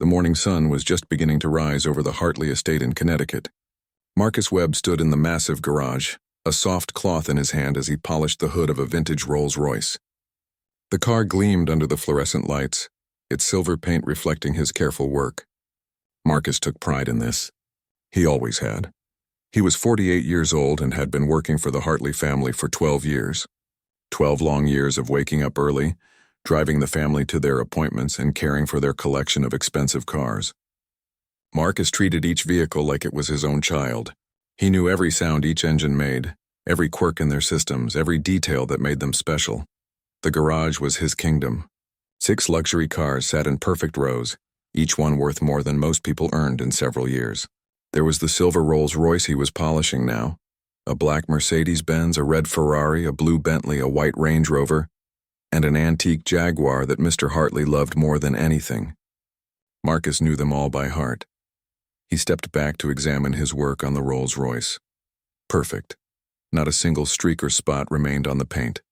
The morning sun was just beginning to rise over the Hartley estate in Connecticut. Marcus Webb stood in the massive garage, a soft cloth in his hand as he polished the hood of a vintage Rolls-Royce. The car gleamed under the fluorescent lights, its silver paint reflecting his careful work. Marcus took pride in this. He always had. He was 48 years old and had been working for the Hartley family for 12 years. 12 long years of waking up early, driving the family to their appointments, and caring for their collection of expensive cars. Marcus treated each vehicle like it was his own child. He knew every sound each engine made, every quirk in their systems, every detail that made them special. The garage was his kingdom. 6 luxury cars sat in perfect rows, each one worth more than most people earned in several years. There was the silver Rolls-Royce he was polishing now, a black Mercedes-Benz, a red Ferrari, a blue Bentley, a white Range Rover, and an antique Jaguar that Mr. Hartley loved more than anything. Marcus knew them all by heart. He stepped back to examine his work on the Rolls-Royce. Perfect. Not a single streak or spot remained on the paint.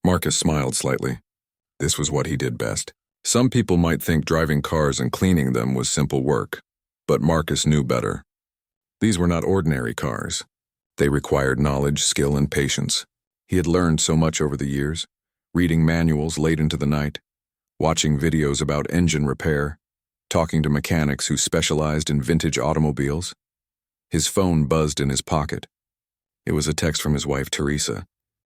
Marcus smiled slightly. This was what he did best. Some people might think driving cars and cleaning them was simple work, but Marcus knew better. These were not ordinary cars. They required knowledge, skill, and patience. He had learned so much over the years, reading manuals late into the night, watching videos about engine repair, talking to mechanics who specialized in vintage automobiles. His phone buzzed in his pocket. It was a text from his wife, Teresa.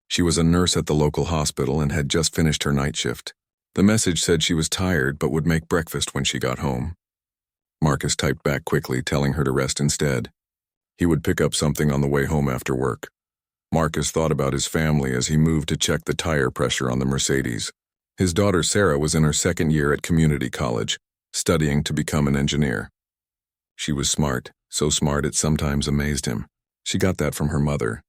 She was a nurse at the local hospital and had just finished her night shift. The message said she was tired but would make breakfast when she got home. Marcus typed back quickly, telling her to rest instead. He would pick up something on the way home after work. Marcus thought about his family as he moved to check the tire pressure on the Mercedes. His daughter Sarah was in her second year at community college, studying to become an engineer. She was smart, so smart it sometimes amazed him. She got that from her mother.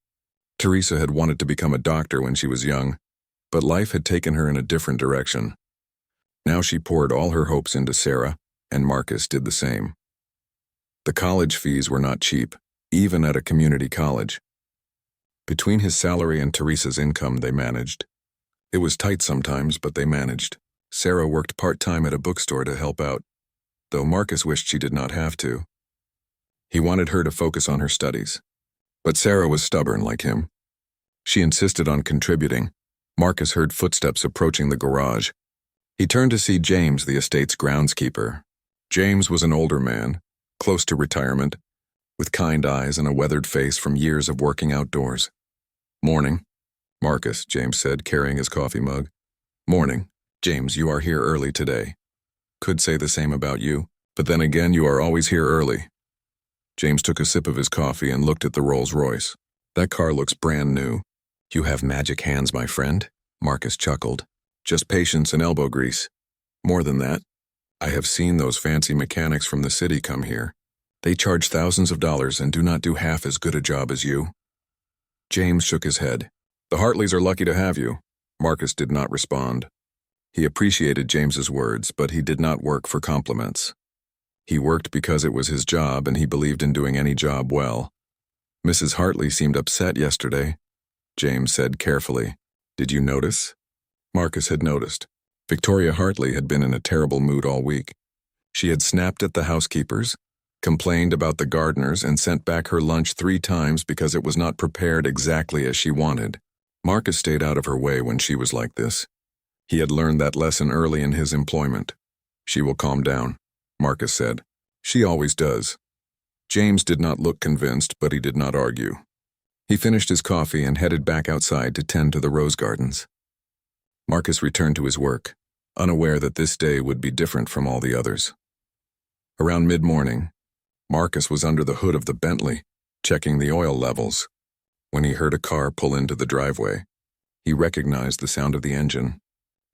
Teresa had wanted to become a doctor when she was young, but life had taken her in a different direction. Now she poured all her hopes into Sarah, and Marcus did the same. The college fees were not cheap, even at a community college. Between his salary and Teresa's income, they managed. It was tight sometimes, but they managed. Sarah worked part-time at a bookstore to help out, though Marcus wished she did not have to. He wanted her to focus on her studies. But Sarah was stubborn like him. She insisted on contributing. Marcus heard footsteps approaching the garage. He turned to see James, the estate's groundskeeper. James was an older man, close to retirement, with kind eyes and a weathered face from years of working outdoors. "Morning, Marcus," James said, carrying his coffee mug. "Morning. James, you are here early today. Could say the same about you, but then again, you are always here early." James took a sip of his coffee and looked at the Rolls-Royce. "That car looks brand new." "You have magic hands, my friend," Marcus chuckled. "Just patience and elbow grease. More than that, I have seen those fancy mechanics from the city come here. They charge thousands of dollars and do not do half as good a job as you." James shook his head. "The Hartleys are lucky to have you." Marcus did not respond. He appreciated James's words, but he did not work for compliments. He worked because it was his job and he believed in doing any job well. "Mrs. Hartley seemed upset yesterday," James said carefully. "Did you notice?" Marcus had noticed. Victoria Hartley had been in a terrible mood all week. She had snapped at the housekeepers, complained about the gardeners, and sent back her lunch 3 times because it was not prepared exactly as she wanted. Marcus stayed out of her way when she was like this. He had learned that lesson early in his employment. "She will calm down," Marcus said. "She always does." James did not look convinced, but he did not argue. He finished his coffee and headed back outside to tend to the rose gardens. Marcus returned to his work, unaware that this day would be different from all the others. Around mid-morning, Marcus was under the hood of the Bentley, checking the oil levels. When he heard a car pull into the driveway, he recognized the sound of the engine.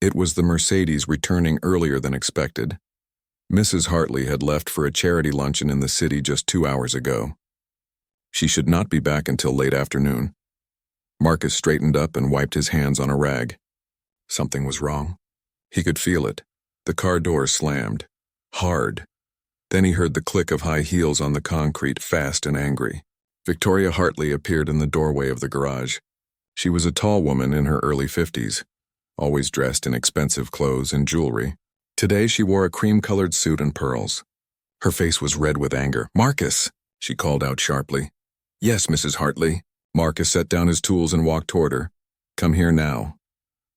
It was the Mercedes returning earlier than expected. Mrs. Hartley had left for a charity luncheon in the city just 2 hours ago. She should not be back until late afternoon. Marcus straightened up and wiped his hands on a rag. Something was wrong. He could feel it. The car door slammed. Hard. Then he heard the click of high heels on the concrete, fast and angry. Victoria Hartley appeared in the doorway of the garage. She was a tall woman in her early 50s, always dressed in expensive clothes and jewelry. Today she wore a cream-colored suit and pearls. Her face was red with anger. "Marcus!" she called out sharply. "Yes, Mrs. Hartley." Marcus set down his tools and walked toward her. "Come here now."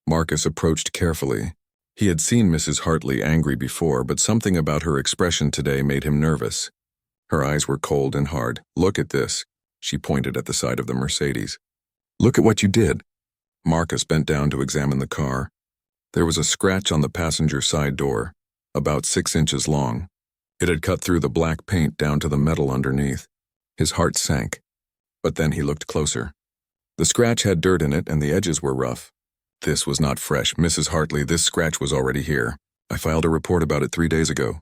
Marcus approached carefully. He had seen Mrs. Hartley angry before, but something about her expression today made him nervous. Her eyes were cold and hard. "Look at this." She pointed at the side of the Mercedes. "Look at what you did." Marcus bent down to examine the car. There was a scratch on the passenger side door, about 6 inches long. It had cut through the black paint down to the metal underneath. His heart sank. But then he looked closer. The scratch had dirt in it and the edges were rough. This was not fresh. "Mrs. Hartley, this scratch was already here. I filed a report about it 3 days ago."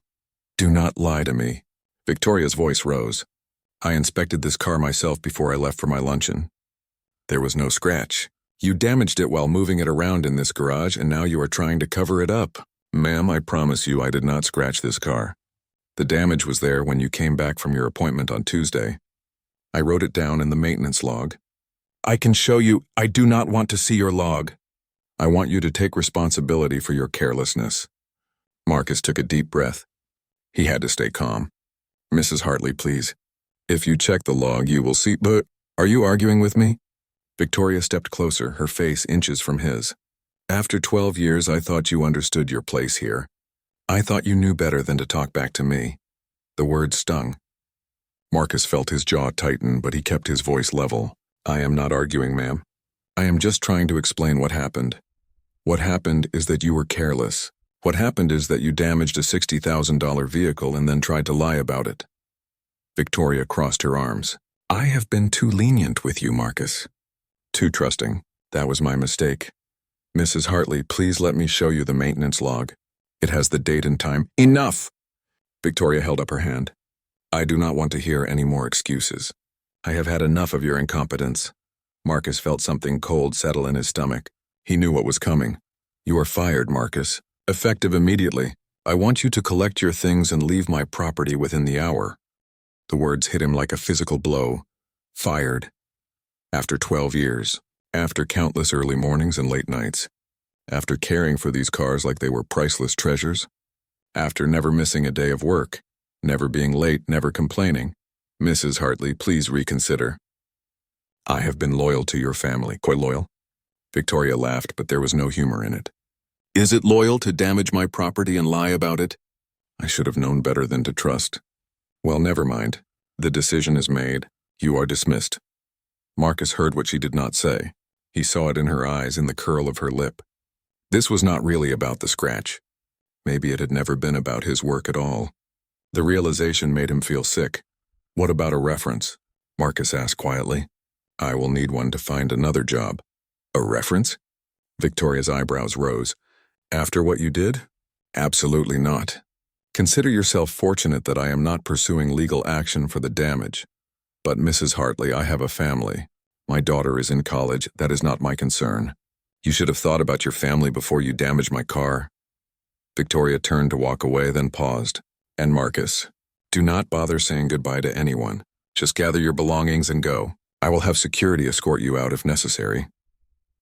"Do not lie to me." Victoria's voice rose. "I inspected this car myself before I left for my luncheon. There was no scratch. You damaged it while moving it around in this garage, and now you are trying to cover it up." "Ma'am, I promise you I did not scratch this car. The damage was there when you came back from your appointment on Tuesday. I wrote it down in the maintenance log." "I can show you." "I do not want to see your log." "I want you to take responsibility for your carelessness." Marcus took a deep breath. He had to stay calm. "Mrs. Hartley, please. If you check the log, you will see—" "But are you arguing with me?" Victoria stepped closer, her face inches from his. "After 12 years, I thought you understood your place here. I thought you knew better than to talk back to me." The words stung. Marcus felt his jaw tighten, but he kept his voice level. "I am not arguing, ma'am. I am just trying to explain what happened. What happened is that you were careless. What happened is that you damaged a $60,000 vehicle and then tried to lie about it." Victoria crossed her arms. "I have been too lenient with you, Marcus. Too trusting. That was my mistake. Mrs. Hartley, please let me show you the maintenance log. It has the date and time." "Enough!" Victoria held up her hand. "I do not want to hear any more excuses. I have had enough of your incompetence." Marcus felt something cold settle in his stomach. He knew what was coming. "You are fired, Marcus. Effective immediately. I want you to collect your things and leave my property within the hour." The words hit him like a physical blow. Fired. After 12 years. After countless early mornings and late nights. After caring for these cars like they were priceless treasures. After never missing a day of work. Never being late, never complaining. "Mrs. Hartley, please reconsider. I have been loyal to your family." "Quite loyal?" Victoria laughed, but there was no humor in it. "Is it loyal to damage my property and lie about it?" "I should have known better than to trust." "Well, never mind. The decision is made. You are dismissed." Marcus heard what she did not say. He saw it in her eyes, in the curl of her lip. This was not really about the scratch. Maybe it had never been about his work at all. The realization made him feel sick. "What about a reference?" Marcus asked quietly. "I will need one to find another job." "A reference?" Victoria's eyebrows rose. "After what you did? Absolutely not. Consider yourself fortunate that I am not pursuing legal action for the damage. But Mrs. Hartley, I have a family. My daughter is in college. That is not my concern. You should have thought about your family before you damaged my car." Victoria turned to walk away, then paused. "And Marcus, do not bother saying goodbye to anyone. Just gather your belongings and go. I will have security escort you out if necessary."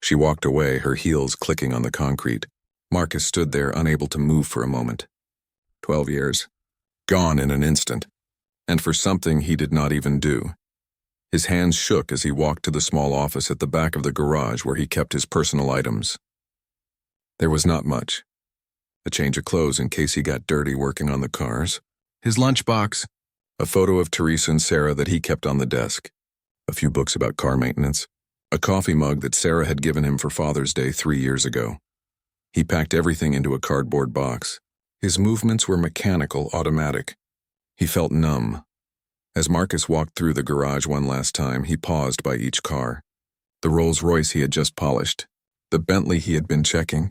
She walked away, her heels clicking on the concrete. Marcus stood there, unable to move for a moment. 12 years. Gone in an instant. And for something he did not even do. His hands shook as he walked to the small office at the back of the garage where he kept his personal items. There was not much. A change of clothes in case he got dirty working on the cars. His lunchbox. A photo of Teresa and Sarah that he kept on the desk. A few books about car maintenance. A coffee mug that Sarah had given him for Father's Day 3 years ago. He packed everything into a cardboard box. His movements were mechanical, automatic. He felt numb. As Marcus walked through the garage one last time, he paused by each car. The Rolls-Royce he had just polished. The Bentley he had been checking.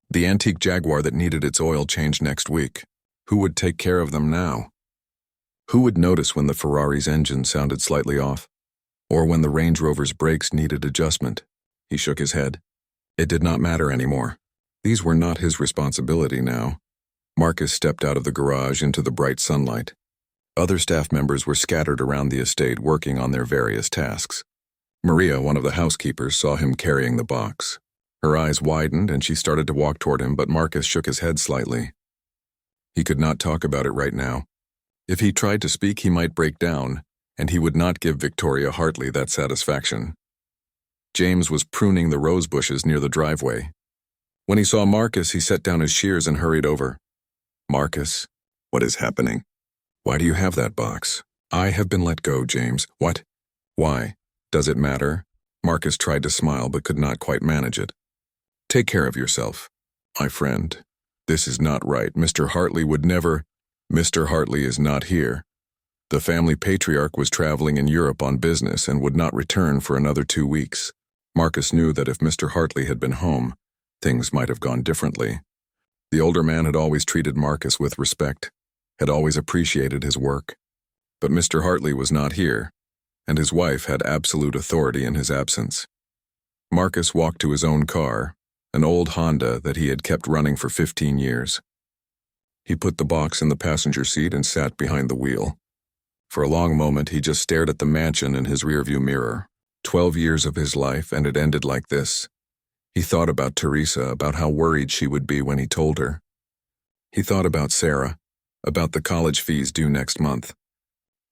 The antique Jaguar that needed its oil change next week. Who would take care of them now? Who would notice when the Ferrari's engine sounded slightly off? Or when the Range Rover's brakes needed adjustment? He shook his head. It did not matter anymore. These were not his responsibility now. Marcus stepped out of the garage into the bright sunlight. Other staff members were scattered around the estate working on their various tasks. Maria, one of the housekeepers, saw him carrying the box. Her eyes widened and she started to walk toward him, but Marcus shook his head slightly. He could not talk about it right now. If he tried to speak, he might break down, and he would not give Victoria Hartley that satisfaction. James was pruning the rose bushes near the driveway. When he saw Marcus, he set down his shears and hurried over. "Marcus, what is happening? Why do you have that box?" "I have been let go, James." "What? Why? Does it matter?" Marcus tried to smile but could not quite manage it. "Take care of yourself." "My friend, this is not right. Mr. Hartley would never—" "Mr. Hartley is not here. The family patriarch was traveling in Europe on business and would not return for another 2 weeks." Marcus knew that if Mr. Hartley had been home, things might have gone differently. The older man had always treated Marcus with respect, had always appreciated his work. But Mr. Hartley was not here, and his wife had absolute authority in his absence. Marcus walked to his own car, an old Honda that he had kept running for 15 years. He put the box in the passenger seat and sat behind the wheel. For a long moment, he just stared at the mansion in his rearview mirror. 12 years of his life, and it ended like this. He thought about Teresa, about how worried she would be when he told her. He thought about Sarah, about the college fees due next month.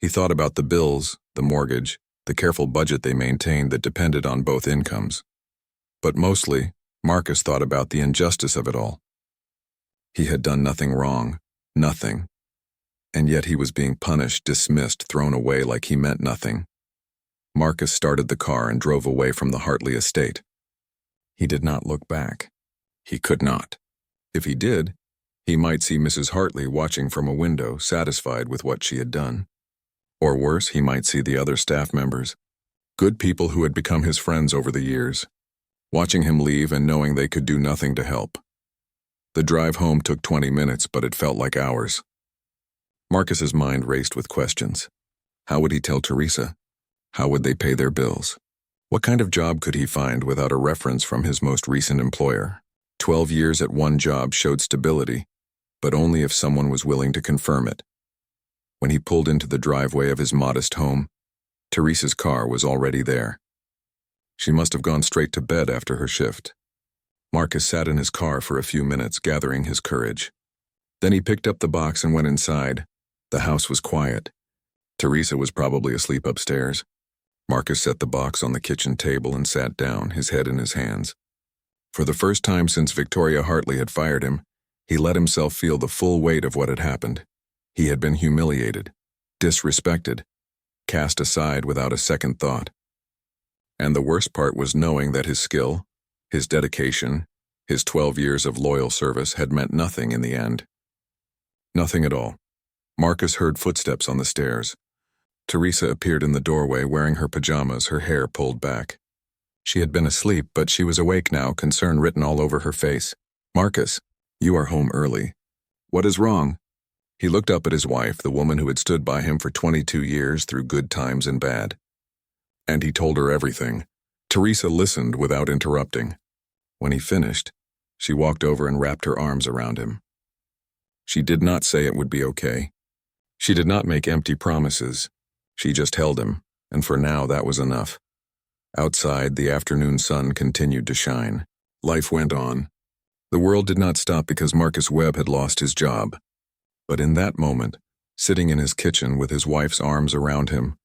He thought about the bills, the mortgage, the careful budget they maintained that depended on both incomes. But mostly, Marcus thought about the injustice of it all. He had done nothing wrong, nothing. And yet he was being punished, dismissed, thrown away like he meant nothing. Marcus started the car and drove away from the Hartley estate. He did not look back. He could not. If he did, he might see Mrs. Hartley watching from a window, satisfied with what she had done. Or worse, he might see the other staff members, good people who had become his friends over the years, watching him leave and knowing they could do nothing to help. The drive home took 20 minutes, but it felt like hours. Marcus's mind raced with questions. How would he tell Teresa? How would they pay their bills? What kind of job could he find without a reference from his most recent employer? 12 years at one job showed stability, but only if someone was willing to confirm it. When he pulled into the driveway of his modest home, Teresa's car was already there. She must have gone straight to bed after her shift. Marcus sat in his car for a few minutes, gathering his courage. Then he picked up the box and went inside. The house was quiet. Teresa was probably asleep upstairs. Marcus set the box on the kitchen table and sat down, his head in his hands. For the first time since Victoria Hartley had fired him, he let himself feel the full weight of what had happened. He had been humiliated, disrespected, cast aside without a second thought. And the worst part was knowing that his skill, his dedication, his 12 years of loyal service had meant nothing in the end. Nothing at all. Marcus heard footsteps on the stairs. Teresa appeared in the doorway wearing her pajamas, her hair pulled back. She had been asleep, but she was awake now, concern written all over her face. "Marcus, you are home early. What is wrong?" He looked up at his wife, the woman who had stood by him for 22 years through good times and bad. And he told her everything. Teresa listened without interrupting. When he finished, she walked over and wrapped her arms around him. She did not say it would be okay. She did not make empty promises. She just held him, and for now that was enough. Outside, the afternoon sun continued to shine. Life went on. The world did not stop because Marcus Webb had lost his job. But in that moment, sitting in his kitchen with his wife's arms around him,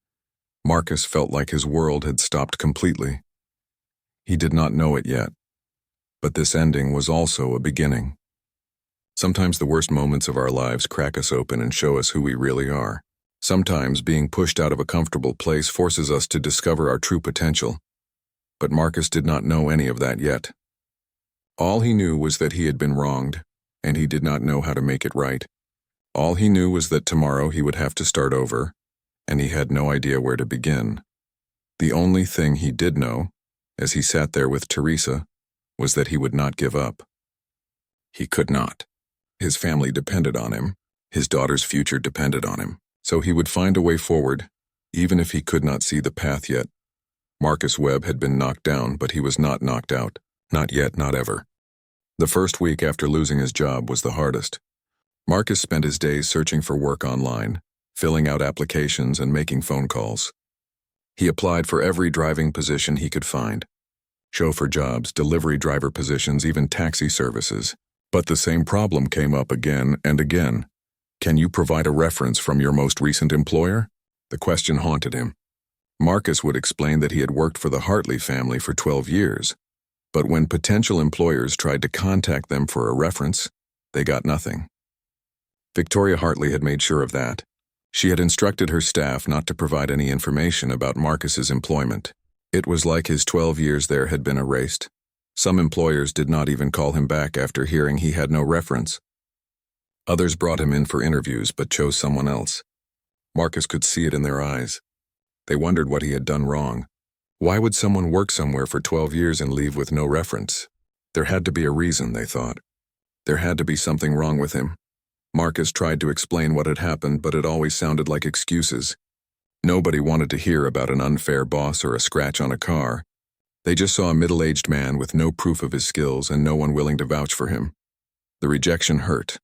Marcus felt like his world had stopped completely. He did not know it yet, but this ending was also a beginning. Sometimes the worst moments of our lives crack us open and show us who we really are. Sometimes being pushed out of a comfortable place forces us to discover our true potential. But Marcus did not know any of that yet. All he knew was that he had been wronged, and he did not know how to make it right. All he knew was that tomorrow he would have to start over, and he had no idea where to begin. The only thing he did know, as he sat there with Teresa, was that he would not give up. He could not. His family depended on him. His daughter's future depended on him. So he would find a way forward, even if he could not see the path yet. Marcus Webb had been knocked down, but he was not knocked out. Not yet, not ever. The first week after losing his job was the hardest. Marcus spent his days searching for work online, filling out applications and making phone calls. He applied for every driving position he could find. Chauffeur jobs, delivery driver positions, even taxi services. But the same problem came up again and again. Can you provide a reference from your most recent employer? The question haunted him. Marcus would explain that he had worked for the Hartley family for 12 years. But when potential employers tried to contact them for a reference, they got nothing. Victoria Hartley had made sure of that. She had instructed her staff not to provide any information about Marcus's employment. It was like his 12 years there had been erased. Some employers did not even call him back after hearing he had no reference. Others brought him in for interviews but chose someone else. Marcus could see it in their eyes. They wondered what he had done wrong. Why would someone work somewhere for 12 years and leave with no reference? There had to be a reason, they thought. There had to be something wrong with him. Marcus tried to explain what had happened, but it always sounded like excuses. Nobody wanted to hear about an unfair boss or a scratch on a car. They just saw a middle-aged man with no proof of his skills and no one willing to vouch for him. The rejection hurt.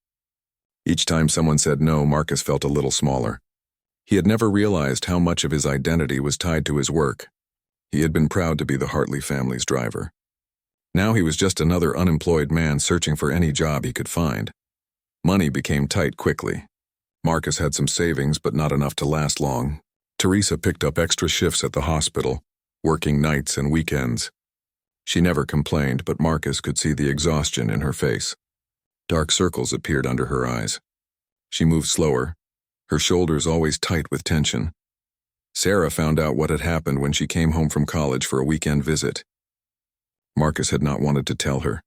Each time someone said no, Marcus felt a little smaller. He had never realized how much of his identity was tied to his work. He had been proud to be the Hartley family's driver. Now he was just another unemployed man searching for any job he could find. Money became tight quickly. Marcus had some savings, but not enough to last long. Teresa picked up extra shifts at the hospital, working nights and weekends. She never complained, but Marcus could see the exhaustion in her face. Dark circles appeared under her eyes. She moved slower, her shoulders always tight with tension. Sarah found out what had happened when she came home from college for a weekend visit. Marcus had not wanted to tell her.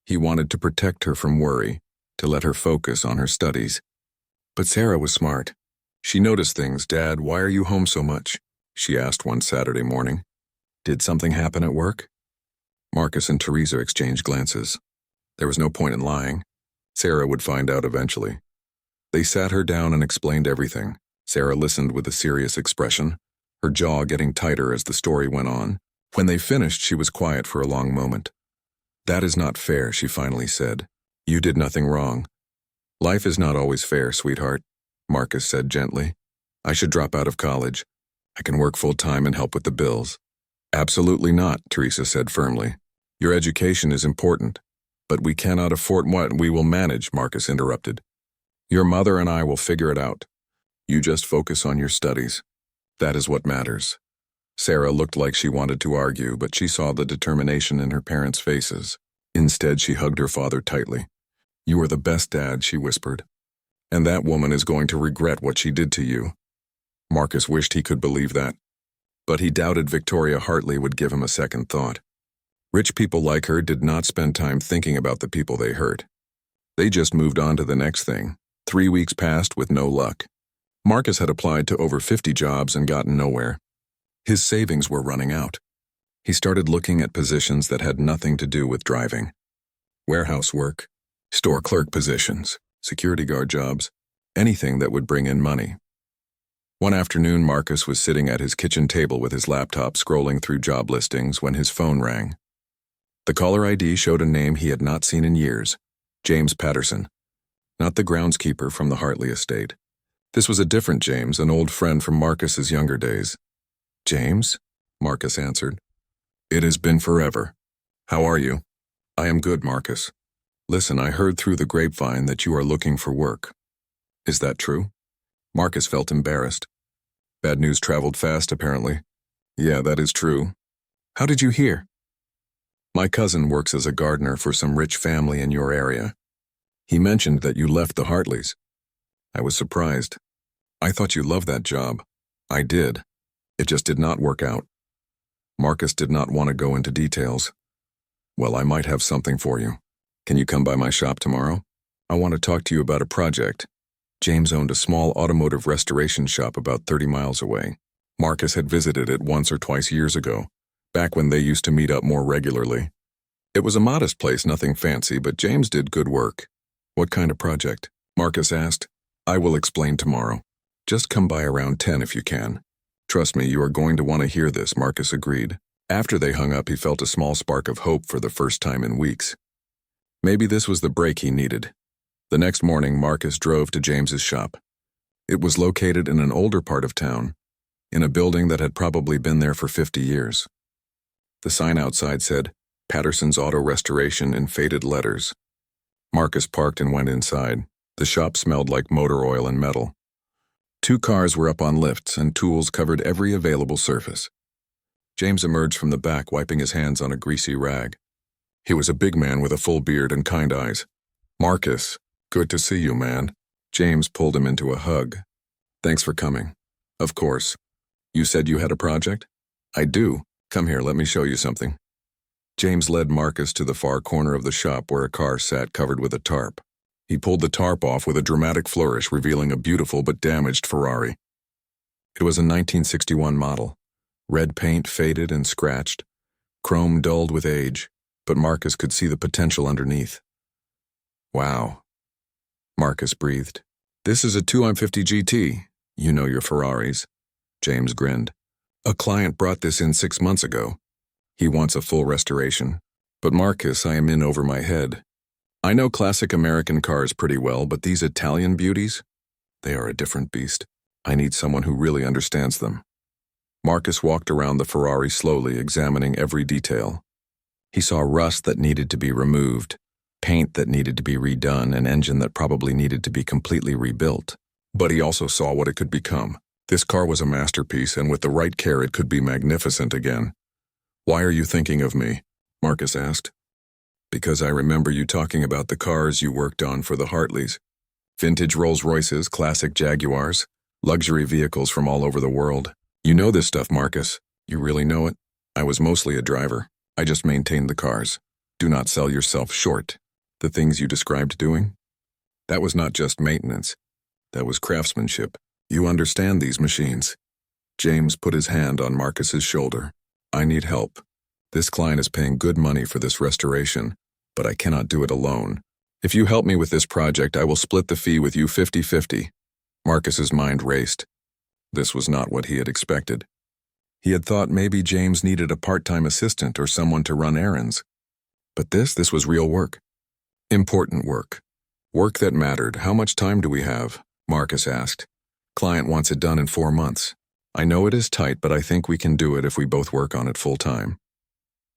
He wanted to protect her from worry, to let her focus on her studies. But Sarah was smart. She noticed things. "Dad, why are you home so much?" she asked one Saturday morning. "Did something happen at work?" Marcus and Teresa exchanged glances. There was no point in lying. Sarah would find out eventually. They sat her down and explained everything. Sarah listened with a serious expression, her jaw getting tighter as the story went on. When they finished, she was quiet for a long moment. "That is not fair," she finally said. "You did nothing wrong." "Life is not always fair, sweetheart," Marcus said gently. "I should drop out of college. I can work full-time and help with the bills." "Absolutely not," Teresa said firmly. "Your education is important, but we cannot afford what we will manage," Marcus interrupted. "Your mother and I will figure it out. You just focus on your studies. That is what matters." Sarah looked like she wanted to argue, but she saw the determination in her parents' faces. Instead, she hugged her father tightly. "You are the best dad," she whispered. "And that woman is going to regret what she did to you." Marcus wished he could believe that. But he doubted Victoria Hartley would give him a second thought. Rich people like her did not spend time thinking about the people they hurt. They just moved on to the next thing. 3 weeks passed with no luck. Marcus had applied to over 50 jobs and gotten nowhere. His savings were running out. He started looking at positions that had nothing to do with driving. Warehouse work, store clerk positions, security guard jobs, anything that would bring in money. One afternoon, Marcus was sitting at his kitchen table with his laptop scrolling through job listings when his phone rang. The caller ID showed a name he had not seen in years, James Patterson, not the groundskeeper from the Hartley estate. This was a different James, an old friend from Marcus's younger days. "James?" Marcus answered. "It has been forever. How are you?" "I am good, Marcus. Listen, I heard through the grapevine that you are looking for work. Is that true?" Marcus felt embarrassed. Bad news traveled fast, apparently. "Yeah, that is true. How did you hear?" "My cousin works as a gardener for some rich family in your area. He mentioned that you left the Hartleys." I was surprised. "I thought you loved that job." "I did. It just did not work out." Marcus did not want to go into details. "Well, I might have something for you. Can you come by my shop tomorrow? I want to talk to you about a project." James owned a small automotive restoration shop about 30 miles away. Marcus had visited it once or twice years ago, back when they used to meet up more regularly. It was a modest place, nothing fancy, but James did good work. "What kind of project?" Marcus asked. "I will explain tomorrow. Just come by around 10 if you can." "Trust me, you are going to want to hear this," Marcus agreed. After they hung up, he felt a small spark of hope for the first time in weeks. Maybe this was the break he needed. The next morning, Marcus drove to James's shop. It was located in an older part of town, in a building that had probably been there for 50 years. The sign outside said, "Patterson's Auto Restoration" in faded letters. Marcus parked and went inside. The shop smelled like motor oil and metal. 2 cars were up on lifts, and tools covered every available surface. James emerged from the back, wiping his hands on a greasy rag. He was a big man with a full beard and kind eyes. "Marcus, good to see you, man." James pulled him into a hug. "Thanks for coming." "Of course. You said you had a project?" "I do. Come here, let me show you something." James led Marcus to the far corner of the shop where a car sat covered with a tarp. He pulled the tarp off with a dramatic flourish, revealing a beautiful but damaged Ferrari. It was a 1961 model. Red paint faded and scratched, chrome dulled with age, but Marcus could see the potential underneath. "Wow," Marcus breathed. "This is a 250 GT. You know your Ferraris." James grinned. "A client brought this in 6 months ago. He wants a full restoration. But Marcus, I am in over my head. I know classic American cars pretty well, but these Italian beauties? They are a different beast. I need someone who really understands them." Marcus walked around the Ferrari slowly, examining every detail. He saw rust that needed to be removed, paint that needed to be redone, an engine that probably needed to be completely rebuilt. But he also saw what it could become. This car was a masterpiece, and with the right care it could be magnificent again. "Why are you thinking of me?" Marcus asked. "Because I remember you talking about the cars you worked on for the Hartleys. Vintage Rolls-Royces, classic Jaguars, luxury vehicles from all over the world. You know this stuff, Marcus. You really know it. I was mostly a driver. I just maintained the cars. Do not sell yourself short. The things you described doing? That was not just maintenance. That was craftsmanship. You understand these machines." James put his hand on Marcus's shoulder. "I need help. This client is paying good money for this restoration, but I cannot do it alone. If you help me with this project, I will split the fee with you 50-50. Marcus's mind raced. This was not what he had expected. He had thought maybe James needed a part-time assistant or someone to run errands. But this was real work. Important work. Work that mattered. "How much time do we have?" Marcus asked. "Client wants it done in 4 months. I know it is tight, but I think we can do it if we both work on it full time."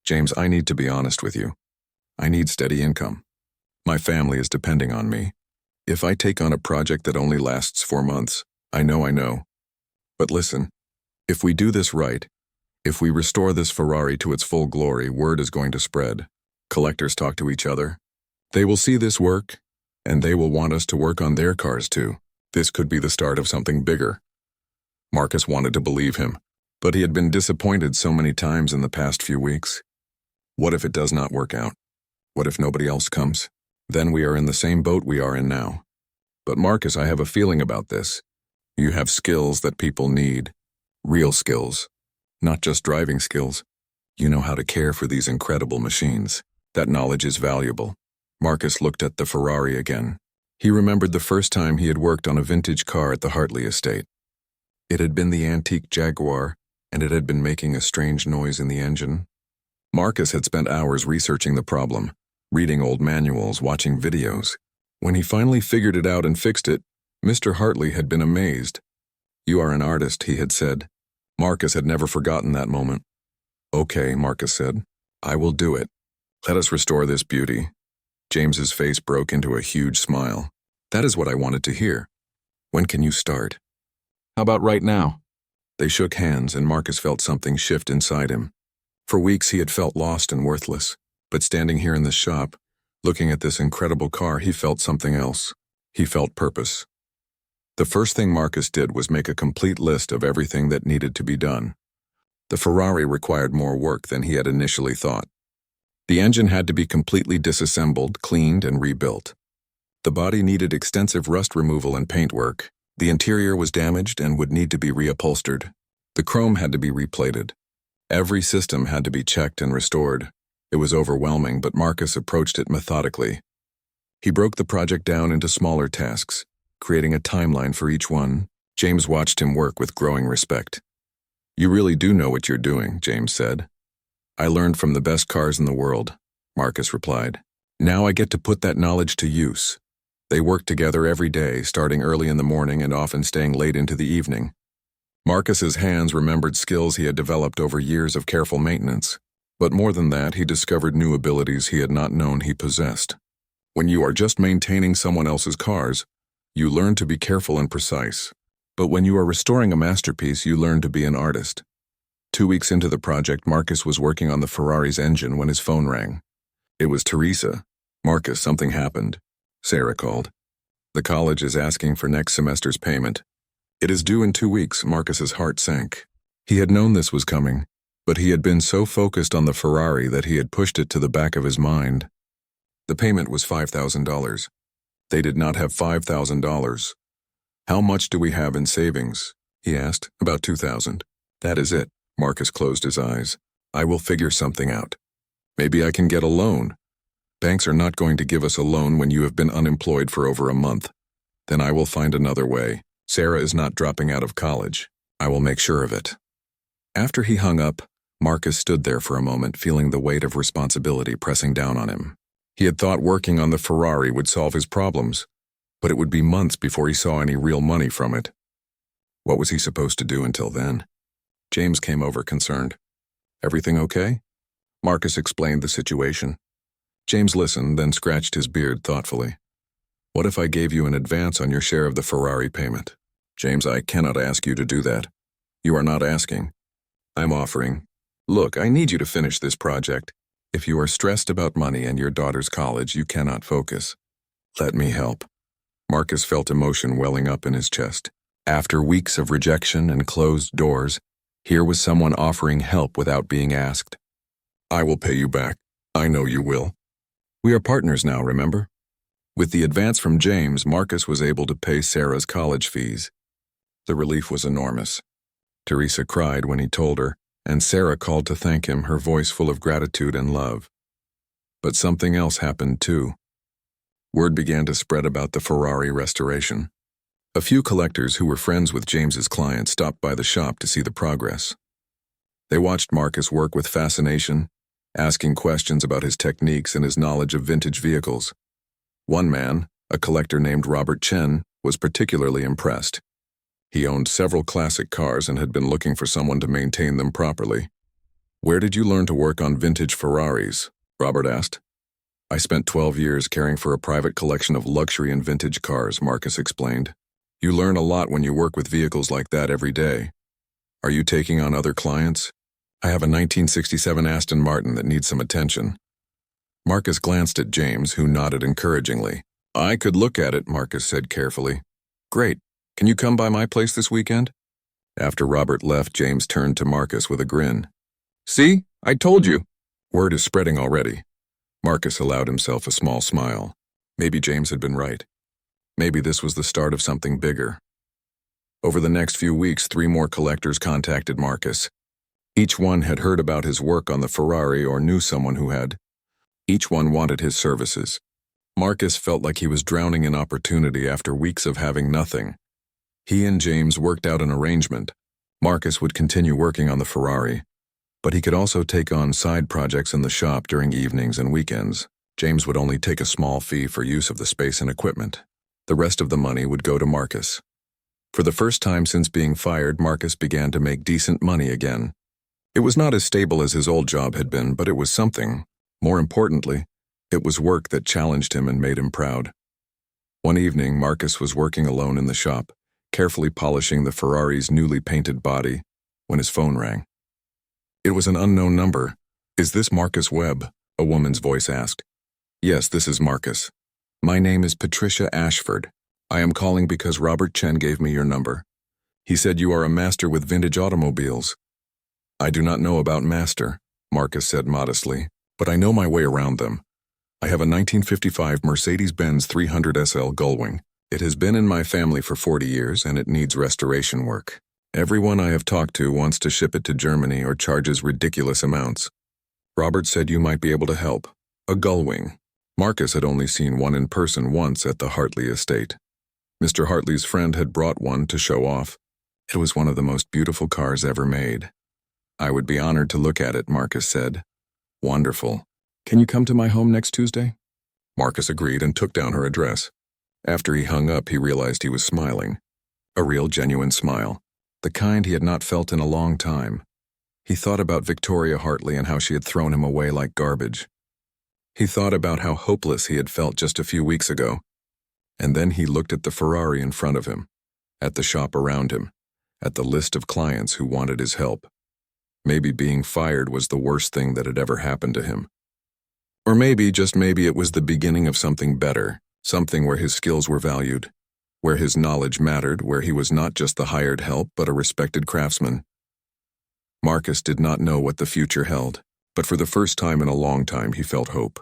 "James, I need to be honest with you. I need steady income. My family is depending on me. If I take on a project that only lasts 4 months, I know. But listen, if we do this right, if we restore this Ferrari to its full glory, word is going to spread. Collectors talk to each other. They will see this work, and they will want us to work on their cars too. This could be the start of something bigger." Marcus wanted to believe him, but he had been disappointed so many times in the past few weeks. What if it does not work out? What if nobody else comes? Then we are in the same boat we are in now. "But Marcus, I have a feeling about this. You have skills that people need. Real skills. Not just driving skills. You know how to care for these incredible machines. That knowledge is valuable." Marcus looked at the Ferrari again. He remembered the first time he had worked on a vintage car at the Hartley estate. It had been the antique Jaguar, and it had been making a strange noise in the engine. Marcus had spent hours researching the problem, reading old manuals, watching videos. When he finally figured it out and fixed it, Mr. Hartley had been amazed. "You are an artist," he had said. Marcus had never forgotten that moment. "Okay," Marcus said. "I will do it. Let us restore this beauty." James's face broke into a huge smile. "That is what I wanted to hear. When can you start?" "How about right now?" They shook hands, and Marcus felt something shift inside him. For weeks he had felt lost and worthless, but standing here in this shop, looking at this incredible car, he felt something else. He felt purpose. The first thing Marcus did was make a complete list of everything that needed to be done. The Ferrari required more work than he had initially thought. The engine had to be completely disassembled, cleaned, and rebuilt. The body needed extensive rust removal and paintwork. The interior was damaged and would need to be reupholstered. The chrome had to be replated. Every system had to be checked and restored. It was overwhelming, but Marcus approached it methodically. He broke the project down into smaller tasks, creating a timeline for each one. James watched him work with growing respect. "You really do know what you're doing," James said. "I learned from the best cars in the world," Marcus replied. "Now I get to put that knowledge to use." They worked together every day, starting early in the morning and often staying late into the evening. Marcus's hands remembered skills he had developed over years of careful maintenance. But more than that, he discovered new abilities he had not known he possessed. When you are just maintaining someone else's cars, you learn to be careful and precise. But when you are restoring a masterpiece, you learn to be an artist. 2 weeks into the project, Marcus was working on the Ferrari's engine when his phone rang. It was Teresa. "Marcus, something happened," Sarah called. "The college is asking for next semester's payment. It is due in 2 weeks." Marcus's heart sank. He had known this was coming, but he had been so focused on the Ferrari that he had pushed it to the back of his mind. The payment was $5,000. They did not have $5,000. "How much do we have in savings?" he asked. "About $2,000. "That is it." Marcus closed his eyes. "I will figure something out. Maybe I can get a loan. Banks are not going to give us a loan when you have been unemployed for over a month. Then I will find another way. Sarah is not dropping out of college. I will make sure of it." After he hung up, Marcus stood there for a moment, feeling the weight of responsibility pressing down on him. He had thought working on the Ferrari would solve his problems, but it would be months before he saw any real money from it. What was he supposed to do until then? James came over concerned. "Everything okay?" Marcus explained the situation. James listened, then scratched his beard thoughtfully. "What if I gave you an advance on your share of the Ferrari payment?" "James, I cannot ask you to do that." "You are not asking. I'm offering. Look, I need you to finish this project. If you are stressed about money and your daughter's college, you cannot focus. Let me help." Marcus felt emotion welling up in his chest. After weeks of rejection and closed doors, here was someone offering help without being asked. "I will pay you back. I know you will. We are partners now, remember?" With the advance from James, Marcus was able to pay Sarah's college fees. The relief was enormous. Teresa cried when he told her, and Sarah called to thank him, her voice full of gratitude and love. But something else happened too. Word began to spread about the Ferrari restoration. A few collectors who were friends with James's client stopped by the shop to see the progress. They watched Marcus work with fascination, asking questions about his techniques and his knowledge of vintage vehicles. One man, a collector named Robert Chen, was particularly impressed. He owned several classic cars and had been looking for someone to maintain them properly. "Where did you learn to work on vintage Ferraris?" Robert asked. "I spent 12 years caring for a private collection of luxury and vintage cars," Marcus explained. "You learn a lot when you work with vehicles like that every day. Are you taking on other clients?" "I have a 1967 Aston Martin that needs some attention." Marcus glanced at James, who nodded encouragingly. "I could look at it," Marcus said carefully. "Great. Can you come by my place this weekend?" After Robert left, James turned to Marcus with a grin. "See? I told you." Word is spreading already. Marcus allowed himself a small smile. Maybe James had been right. Maybe this was the start of something bigger. Over the next few weeks, 3 more collectors contacted Marcus. Each one had heard about his work on the Ferrari or knew someone who had. Each one wanted his services. Marcus felt like he was drowning in opportunity after weeks of having nothing. He and James worked out an arrangement. Marcus would continue working on the Ferrari, but he could also take on side projects in the shop during evenings and weekends. James would only take a small fee for use of the space and equipment. The rest of the money would go to Marcus. For the first time since being fired, Marcus began to make decent money again. It was not as stable as his old job had been, but it was something. More importantly, it was work that challenged him and made him proud. One evening, Marcus was working alone in the shop, carefully polishing the Ferrari's newly painted body, when his phone rang. It was an unknown number. "Is this Marcus Webb?" a woman's voice asked. "Yes, this is Marcus. My name is Patricia Ashford. I am calling because Robert Chen gave me your number. He said you are a master with vintage automobiles." "I do not know about master," Marcus said modestly, "but I know my way around them. I have a 1955 Mercedes-Benz 300 SL Gullwing. It has been in my family for 40 years and it needs restoration work. Everyone I have talked to wants to ship it to Germany or charges ridiculous amounts. Robert said you might be able to help. A Gullwing." Marcus had only seen one in person once at the Hartley estate. Mr. Hartley's friend had brought one to show off. It was one of the most beautiful cars ever made. "I would be honored to look at it," Marcus said. "Wonderful. Can you come to my home next Tuesday?" Marcus agreed and took down her address. After he hung up, he realized he was smiling. A real, genuine smile. The kind he had not felt in a long time. He thought about Victoria Hartley and how she had thrown him away like garbage. He thought about how hopeless he had felt just a few weeks ago, and then he looked at the Ferrari in front of him, at the shop around him, at the list of clients who wanted his help. Maybe being fired was the worst thing that had ever happened to him. Or maybe, just maybe, it was the beginning of something better, something where his skills were valued, where his knowledge mattered, where he was not just the hired help but a respected craftsman. Marcus did not know what the future held, but for the first time in a long time he felt hope.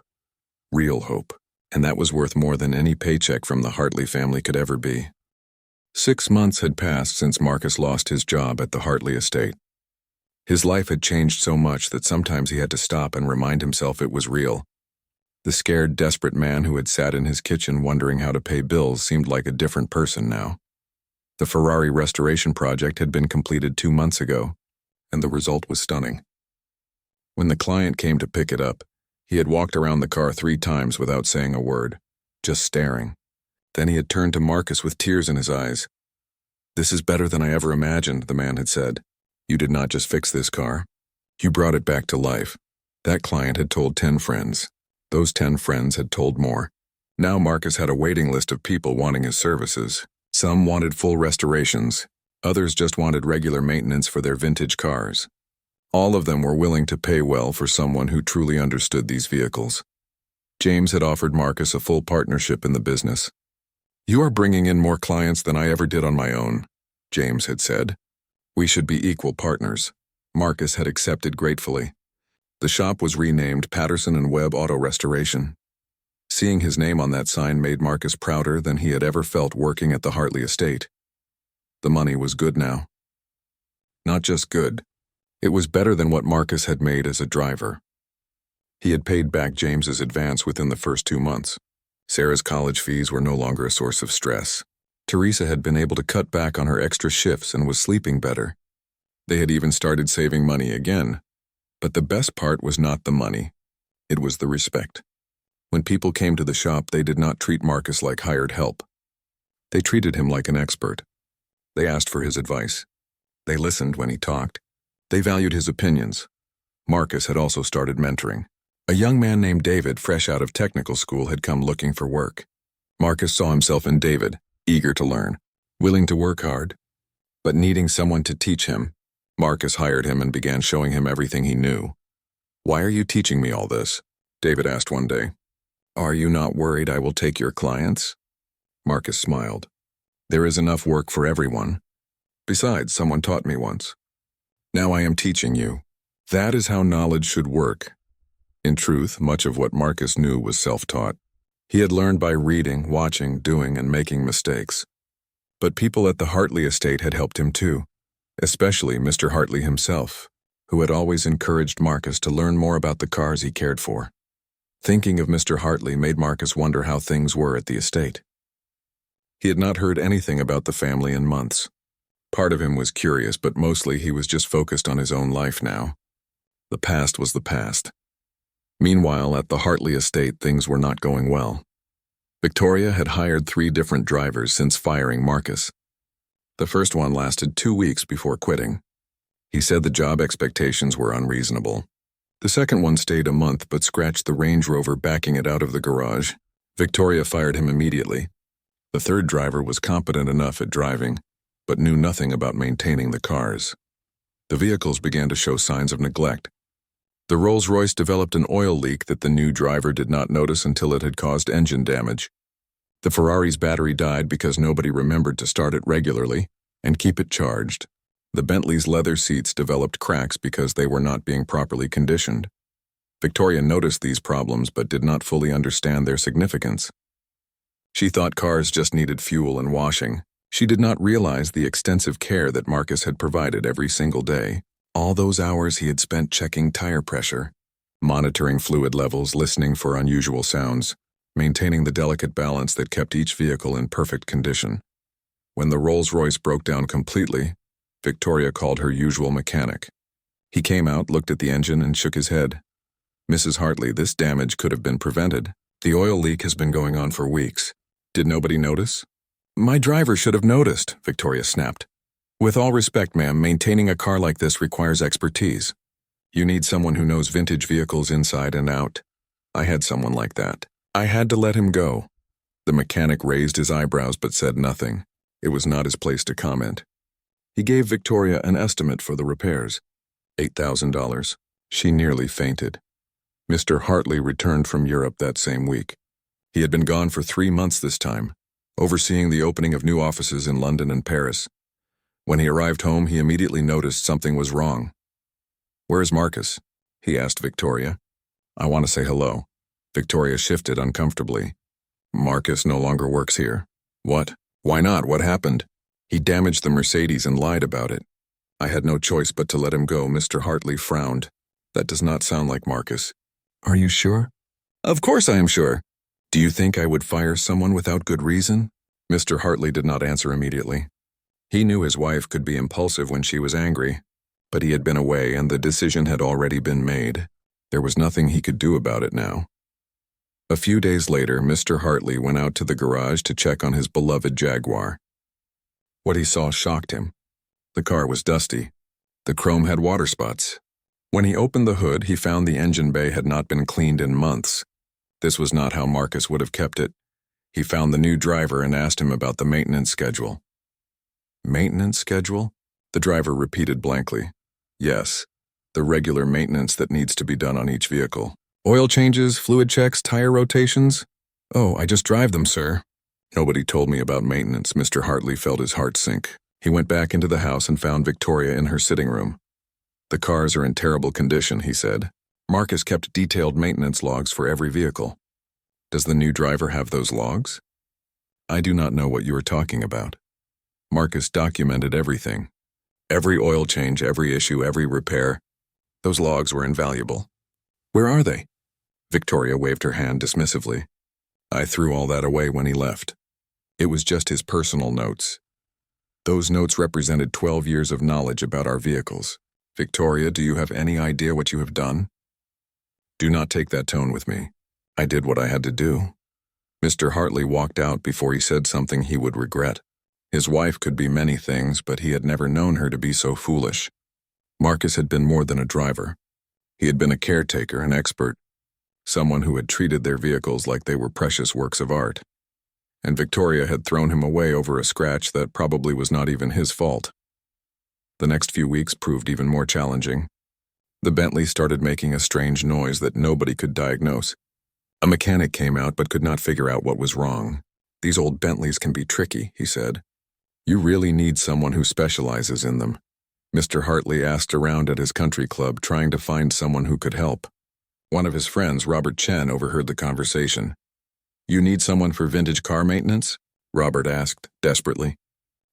Real hope, and that was worth more than any paycheck from the Hartley family could ever be. 6 months had passed since Marcus lost his job at the Hartley estate. His life had changed so much that sometimes he had to stop and remind himself it was real. The scared, desperate man who had sat in his kitchen wondering how to pay bills seemed like a different person now. The Ferrari restoration project had been completed 2 months ago, and the result was stunning. When the client came to pick it up, he had walked around the car 3 times without saying a word, just staring. Then he had turned to Marcus with tears in his eyes. "This is better than I ever imagined," the man had said. "You did not just fix this car. You brought it back to life." That client had told 10 friends. Those 10 friends had told more. Now Marcus had a waiting list of people wanting his services. Some wanted full restorations. Others just wanted regular maintenance for their vintage cars. All of them were willing to pay well for someone who truly understood these vehicles. James had offered Marcus a full partnership in the business. "You are bringing in more clients than I ever did on my own," James had said. "We should be equal partners." Marcus had accepted gratefully. The shop was renamed Patterson and Webb Auto Restoration. Seeing his name on that sign made Marcus prouder than he had ever felt working at the Hartley estate. The money was good now. Not just good. It was better than what Marcus had made as a driver. He had paid back James's advance within the first 2 months. Sarah's college fees were no longer a source of stress. Teresa had been able to cut back on her extra shifts and was sleeping better. They had even started saving money again. But the best part was not the money. It was the respect. When people came to the shop, they did not treat Marcus like hired help. They treated him like an expert. They asked for his advice. They listened when he talked. They valued his opinions. Marcus had also started mentoring. A young man named David, fresh out of technical school, had come looking for work. Marcus saw himself in David, eager to learn, willing to work hard, but needing someone to teach him. Marcus hired him and began showing him everything he knew. "Why are you teaching me all this?" David asked one day. "Are you not worried I will take your clients?" Marcus smiled. "There is enough work for everyone. Besides, someone taught me once. Now I am teaching you. That is how knowledge should work." In truth, much of what Marcus knew was self-taught. He had learned by reading, watching, doing, and making mistakes. But people at the Hartley estate had helped him too. Especially Mr. Hartley himself, who had always encouraged Marcus to learn more about the cars he cared for. Thinking of Mr. Hartley made Marcus wonder how things were at the estate. He had not heard anything about the family in months. Part of him was curious, but mostly he was just focused on his own life now. The past was the past. Meanwhile, at the Hartley estate, things were not going well. Victoria had hired 3 different drivers since firing Marcus. The first one lasted 2 weeks before quitting. He said the job expectations were unreasonable. The second one stayed a month but scratched the Range Rover backing it out of the garage. Victoria fired him immediately. The third driver was competent enough at driving, but knew nothing about maintaining the cars. The vehicles began to show signs of neglect. The Rolls-Royce developed an oil leak that the new driver did not notice until it had caused engine damage. The Ferrari's battery died because nobody remembered to start it regularly and keep it charged. The Bentley's leather seats developed cracks because they were not being properly conditioned. Victoria noticed these problems but did not fully understand their significance. She thought cars just needed fuel and washing. She did not realize the extensive care that Marcus had provided every single day. All those hours he had spent checking tire pressure, monitoring fluid levels, listening for unusual sounds, maintaining the delicate balance that kept each vehicle in perfect condition. When the Rolls-Royce broke down completely, Victoria called her usual mechanic. He came out, looked at the engine, and shook his head. "Mrs. Hartley, this damage could have been prevented. The oil leak has been going on for weeks. Did nobody notice?" "My driver should have noticed," Victoria snapped. "With all respect, ma'am, maintaining a car like this requires expertise. You need someone who knows vintage vehicles inside and out. I had someone like that. I had to let him go. The mechanic raised his eyebrows but said nothing. It was not his place to comment. He gave Victoria an estimate for the repairs. $8,000. She nearly fainted. Mr. Hartley returned from Europe that same week. He had been gone for 3 months this time, overseeing the opening of new offices in London and Paris. When he arrived home, he immediately noticed something was wrong. "Where is Marcus?" he asked Victoria. "I want to say hello." Victoria shifted uncomfortably. "Marcus no longer works here." "What? Why not? What happened?" "He damaged the Mercedes and lied about it." "I had no choice but to let him go." Mr. Hartley frowned. "That does not sound like Marcus." "Are you sure?" "Of course I am sure." "Do you think I would fire someone without good reason?" Mr. Hartley did not answer immediately. He knew his wife could be impulsive when she was angry, but he had been away and the decision had already been made. There was nothing he could do about it now. A few days later, Mr. Hartley went out to the garage to check on his beloved Jaguar. What he saw shocked him. The car was dusty. The chrome had water spots. When he opened the hood, he found the engine bay had not been cleaned in months. This was not how Marcus would have kept it. He found the new driver and asked him about the maintenance schedule. "Maintenance schedule?" The driver repeated blankly. "Yes, the regular maintenance that needs to be done on each vehicle. Oil changes, fluid checks, tire rotations?" "Oh, I just drive them, sir." "Nobody told me about maintenance." Mr. Hartley felt his heart sink. He went back into the house and found Victoria in her sitting room. "The cars are in terrible condition," he said. Marcus kept detailed maintenance logs for every vehicle. "Does the new driver have those logs?" "I do not know what you are talking about." Marcus documented everything. Every oil change, every issue, every repair. Those logs were invaluable. "Where are they?" Victoria waved her hand dismissively. "I threw all that away when he left. It was just his personal notes. Those notes represented 12 years of knowledge about our vehicles. Victoria, do you have any idea what you have done?" "Do not take that tone with me. I did what I had to do." Mr. Hartley walked out before he said something he would regret. His wife could be many things, but he had never known her to be so foolish. Marcus had been more than a driver. He had been a caretaker, an expert, someone who had treated their vehicles like they were precious works of art. And Victoria had thrown him away over a scratch that probably was not even his fault. The next few weeks proved even more challenging. The Bentley started making a strange noise that nobody could diagnose. A mechanic came out but could not figure out what was wrong. "These old Bentleys can be tricky," he said. "You really need someone who specializes in them." Mr. Hartley asked around at his country club, trying to find someone who could help. One of his friends, Robert Chen, overheard the conversation. "You need someone for vintage car maintenance?" Robert asked, desperately.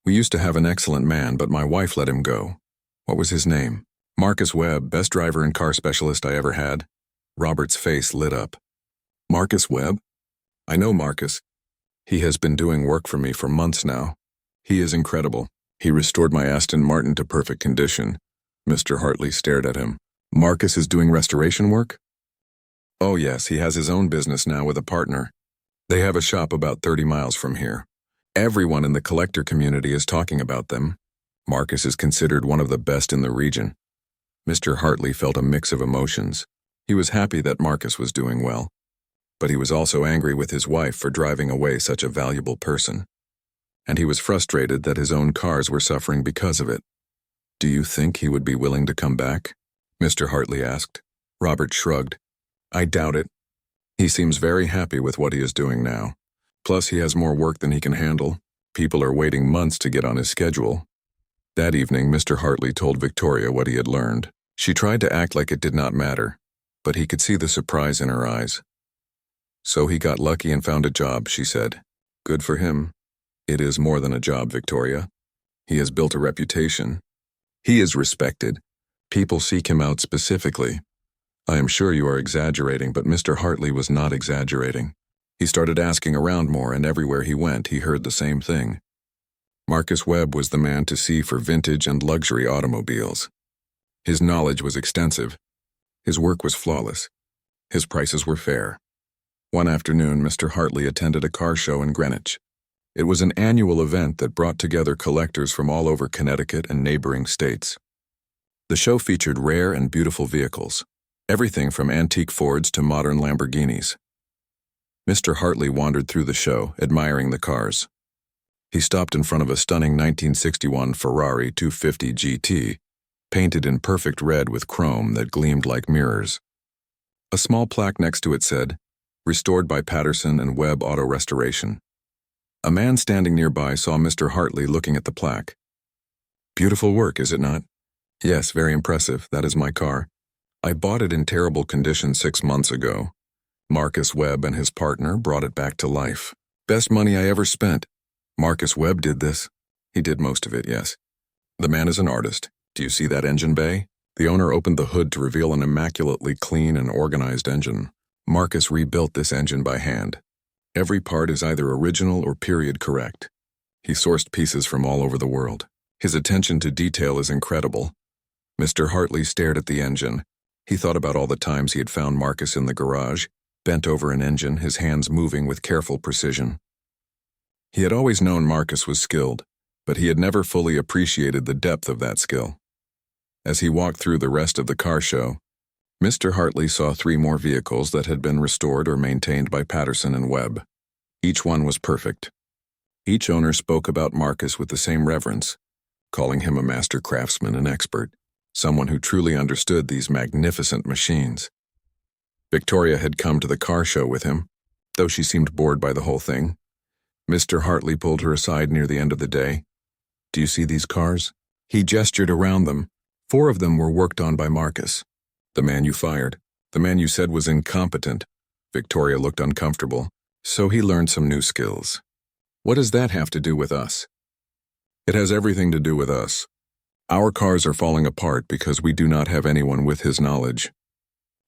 "We used to have an excellent man, but my wife let him go." "What was his name?" "Marcus Webb, best driver and car specialist I ever had." Robert's face lit up. "Marcus Webb? I know Marcus. He has been doing work for me for months now. He is incredible. He restored my Aston Martin to perfect condition." Mr. Hartley stared at him. "Marcus is doing restoration work?" "Oh yes, he has his own business now with a partner. They have a shop about 30 miles from here. Everyone in the collector community is talking about them. Marcus is considered one of the best in the region." Mr. Hartley felt a mix of emotions. He was happy that Marcus was doing well, but he was also angry with his wife for driving away such a valuable person. And he was frustrated that his own cars were suffering because of it. "Do you think he would be willing to come back?" Mr. Hartley asked. Robert shrugged. "I doubt it. He seems very happy with what he is doing now. Plus, he has more work than he can handle. People are waiting months to get on his schedule." That evening, Mr. Hartley told Victoria what he had learned. She tried to act like it did not matter, but he could see the surprise in her eyes. "So he got lucky and found a job," she said. "Good for him. It is more than a job, Victoria. He has built a reputation. He is respected. People seek him out specifically." "I am sure you are exaggerating," but Mr. Hartley was not exaggerating. He started asking around more, and everywhere he went, he heard the same thing. Marcus Webb was the man to see for vintage and luxury automobiles. His knowledge was extensive. His work was flawless. His prices were fair. One afternoon, Mr. Hartley attended a car show in Greenwich. It was an annual event that brought together collectors from all over Connecticut and neighboring states. The show featured rare and beautiful vehicles. Everything from antique Fords to modern Lamborghinis. Mr. Hartley wandered through the show, admiring the cars. He stopped in front of a stunning 1961 Ferrari 250 GT, painted in perfect red with chrome that gleamed like mirrors. A small plaque next to it said, "Restored by Patterson and Webb Auto Restoration." A man standing nearby saw Mr. Hartley looking at the plaque. "Beautiful work, is it not?" "Yes, very impressive. That is my car. I bought it in terrible condition 6 months ago. Marcus Webb and his partner brought it back to life. Best money I ever spent. Marcus Webb did this." "He did most of it, yes." "The man is an artist. Do you see that engine bay?" The owner opened the hood to reveal an immaculately clean and organized engine. Marcus rebuilt this engine by hand. Every part is either original or period correct. He sourced pieces from all over the world. His attention to detail is incredible. Mr. Hartley stared at the engine. He thought about all the times he had found Marcus in the garage, bent over an engine, his hands moving with careful precision. He had always known Marcus was skilled, but he had never fully appreciated the depth of that skill. As he walked through the rest of the car show, Mr. Hartley saw 3 more vehicles that had been restored or maintained by Patterson and Webb. Each one was perfect. Each owner spoke about Marcus with the same reverence, calling him a master craftsman and expert, someone who truly understood these magnificent machines. Victoria had come to the car show with him, though she seemed bored by the whole thing. Mr. Hartley pulled her aside near the end of the day. "Do you see these cars?" He gestured around them. 4 of them were worked on by Marcus. "The man you fired. The man you said was incompetent." Victoria looked uncomfortable. "So he learned some new skills." "What does that have to do with us?" "It has everything to do with us. Our cars are falling apart because we do not have anyone with his knowledge.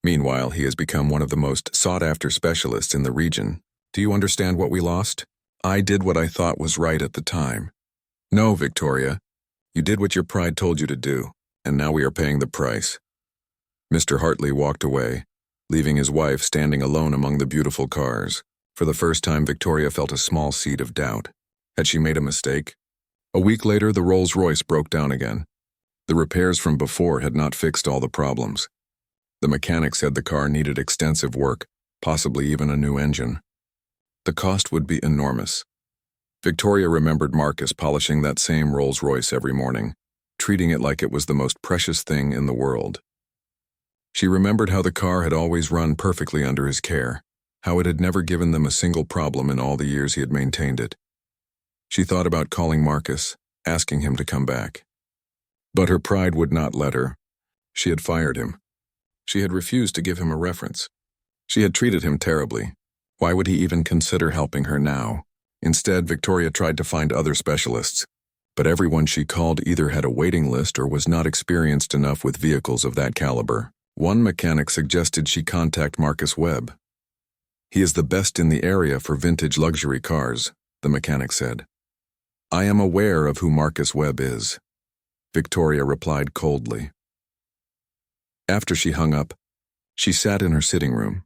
Meanwhile, he has become one of the most sought-after specialists in the region. Do you understand what we lost? I did what I thought was right at the time." "No, Victoria. You did what your pride told you to do, and now we are paying the price." Mr. Hartley walked away, leaving his wife standing alone among the beautiful cars. For the first time, Victoria felt a small seed of doubt. Had she made a mistake? A week later, the Rolls-Royce broke down again. The repairs from before had not fixed all the problems. The mechanic said the car needed extensive work, possibly even a new engine. The cost would be enormous. Victoria remembered Marcus polishing that same Rolls-Royce every morning, treating it like it was the most precious thing in the world. She remembered how the car had always run perfectly under his care, how it had never given them a single problem in all the years he had maintained it. She thought about calling Marcus, asking him to come back. But her pride would not let her. She had fired him. She had refused to give him a reference. She had treated him terribly. Why would he even consider helping her now? Instead, Victoria tried to find other specialists, but everyone she called either had a waiting list or was not experienced enough with vehicles of that caliber. One mechanic suggested she contact Marcus Webb. "He is the best in the area for vintage luxury cars," the mechanic said. "I am aware of who Marcus Webb is," Victoria replied coldly. After she hung up, she sat in her sitting room,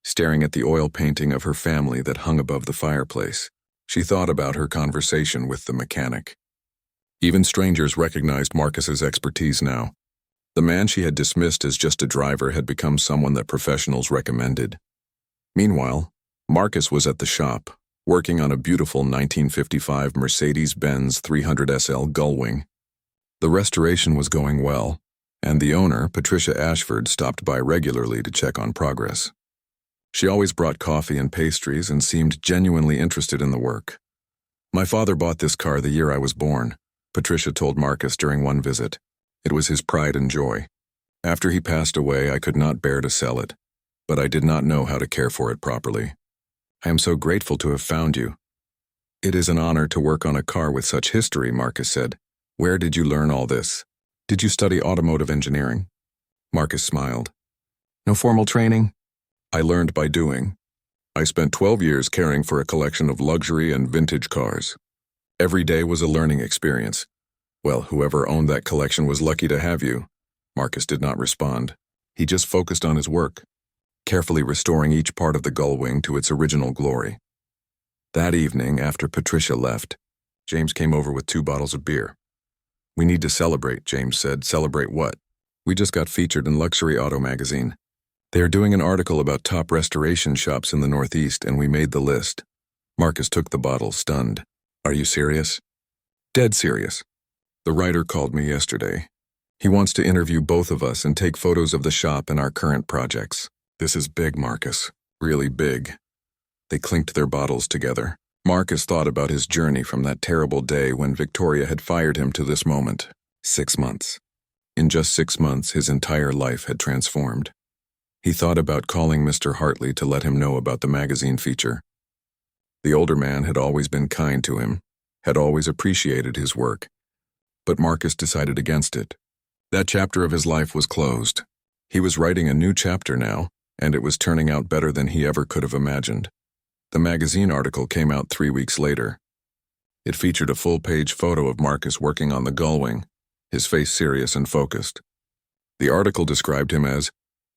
staring at the oil painting of her family that hung above the fireplace. She thought about her conversation with the mechanic. Even strangers recognized Marcus's expertise now. The man she had dismissed as just a driver had become someone that professionals recommended. Meanwhile, Marcus was at the shop, working on a beautiful 1955 Mercedes-Benz 300 SL Gullwing. The restoration was going well, and the owner, Patricia Ashford, stopped by regularly to check on progress. She always brought coffee and pastries and seemed genuinely interested in the work. "My father bought this car the year I was born," Patricia told Marcus during one visit. "It was his pride and joy. After he passed away, I could not bear to sell it, but I did not know how to care for it properly. I am so grateful to have found you." "It is an honor to work on a car with such history," Marcus said. "Where did you learn all this? Did you study automotive engineering?" Marcus smiled. "No formal training. I learned by doing. I spent 12 years caring for a collection of luxury and vintage cars. Every day was a learning experience. Well, whoever owned that collection was lucky to have you." Marcus did not respond. He just focused on his work, carefully restoring each part of the Gullwing to its original glory. That evening, after Patricia left, James came over with 2 bottles of beer. "We need to celebrate," James said. "Celebrate what?" "We just got featured in Luxury Auto magazine. They are doing an article about top restoration shops in the Northeast, and we made the list. Marcus took the bottle, stunned. Are you serious? Dead serious. The writer called me yesterday. He wants to interview both of us and take photos of the shop and our current projects. This is big, Marcus. Really big. They clinked their bottles together. Marcus thought about his journey from that terrible day when Victoria had fired him to this moment. 6 months. In just 6 months, his entire life had transformed. He thought about calling Mr. Hartley to let him know about the magazine feature. The older man had always been kind to him, had always appreciated his work. But Marcus decided against it. That chapter of his life was closed. He was writing a new chapter now, and it was turning out better than he ever could have imagined. The magazine article came out 3 weeks later. It featured a full-page photo of Marcus working on the gullwing, his face serious and focused. The article described him as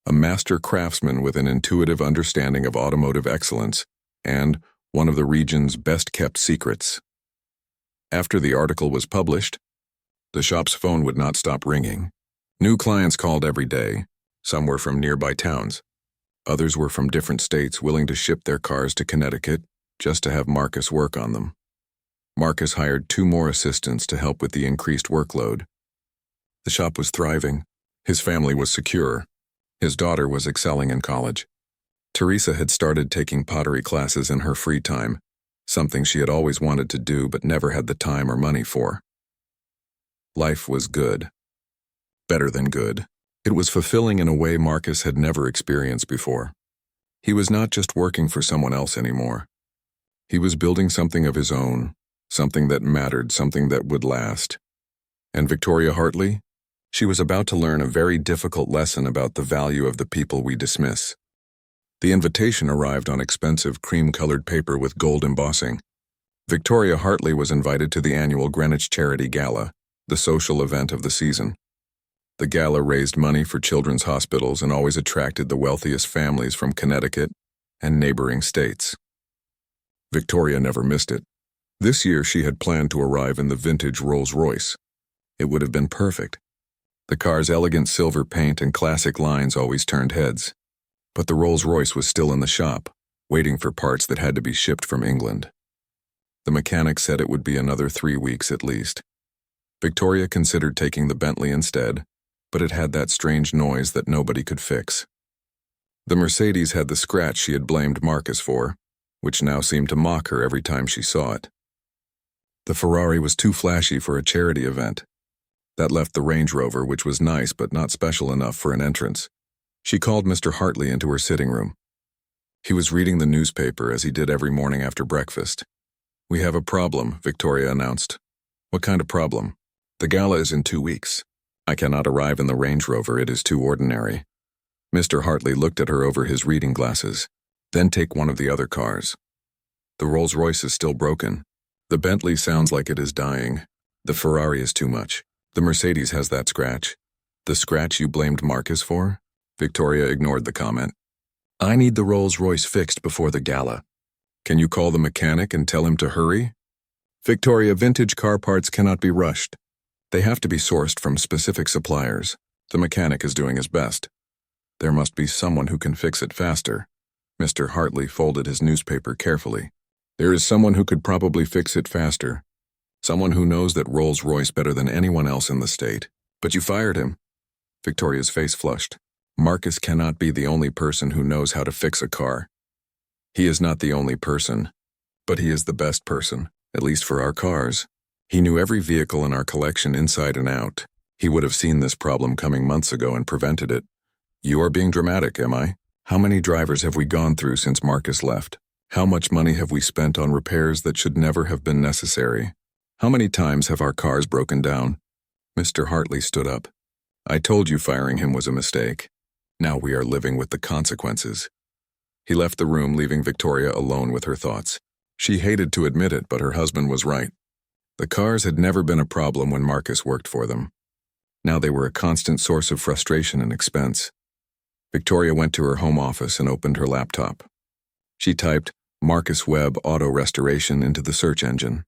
a master craftsman with an intuitive understanding of automotive excellence and one of the region's best-kept secrets. After the article was published, the shop's phone would not stop ringing. New clients called every day. Some were from nearby towns. Others were from different states willing to ship their cars to Connecticut just to have Marcus work on them. Marcus hired 2 more assistants to help with the increased workload. The shop was thriving. His family was secure. His daughter was excelling in college. Teresa had started taking pottery classes in her free time, something she had always wanted to do but never had the time or money for. Life was good. Better than good. It was fulfilling in a way Marcus had never experienced before. He was not just working for someone else anymore. He was building something of his own, something that mattered, something that would last. And Victoria Hartley? She was about to learn a very difficult lesson about the value of the people we dismiss. The invitation arrived on expensive cream-colored paper with gold embossing. Victoria Hartley was invited to the annual Greenwich Charity Gala, the social event of the season. The gala raised money for children's hospitals and always attracted the wealthiest families from Connecticut and neighboring states. Victoria never missed it. This year she had planned to arrive in the vintage Rolls-Royce. It would have been perfect. The car's elegant silver paint and classic lines always turned heads. But the Rolls-Royce was still in the shop, waiting for parts that had to be shipped from England. The mechanic said it would be another 3 weeks at least. Victoria considered taking the Bentley instead, but it had that strange noise that nobody could fix. The Mercedes had the scratch she had blamed Marcus for, which now seemed to mock her every time she saw it. The Ferrari was too flashy for a charity event. That left the Range Rover, which was nice but not special enough for an entrance. She called Mr. Hartley into her sitting room. He was reading the newspaper as he did every morning after breakfast. "We have a problem," Victoria announced. "What kind of problem?" "The gala is in 2 weeks. I cannot arrive in the Range Rover, it is too ordinary." Mr. Hartley looked at her over his reading glasses. "Then take one of the other cars. The Rolls-Royce is still broken. The Bentley sounds like it is dying. The Ferrari is too much. The Mercedes has that scratch." "The scratch you blamed Marcus for?" Victoria ignored the comment. "I need the Rolls-Royce fixed before the gala. Can you call the mechanic and tell him to hurry?" "Victoria, vintage car parts cannot be rushed. They have to be sourced from specific suppliers. The mechanic is doing his best. There must be someone who can fix it faster." Mr. Hartley folded his newspaper carefully. "There is someone who could probably fix it faster. Someone who knows that Rolls-Royce better than anyone else in the state. But you fired him." Victoria's face flushed. "Marcus cannot be the only person who knows how to fix a car. He is not the only person, but he is the best person, at least for our cars. He knew every vehicle in our collection inside and out. He would have seen this problem coming months ago and prevented it." "You are being dramatic, am I? How many drivers have we gone through since Marcus left? How much money have we spent on repairs that should never have been necessary? How many times have our cars broken down?" Mr. Hartley stood up. "I told you firing him was a mistake. Now we are living with the consequences." He left the room, leaving Victoria alone with her thoughts. She hated to admit it, but her husband was right. The cars had never been a problem when Marcus worked for them. Now they were a constant source of frustration and expense. Victoria went to her home office and opened her laptop. She typed Marcus Webb Auto Restoration into the search engine.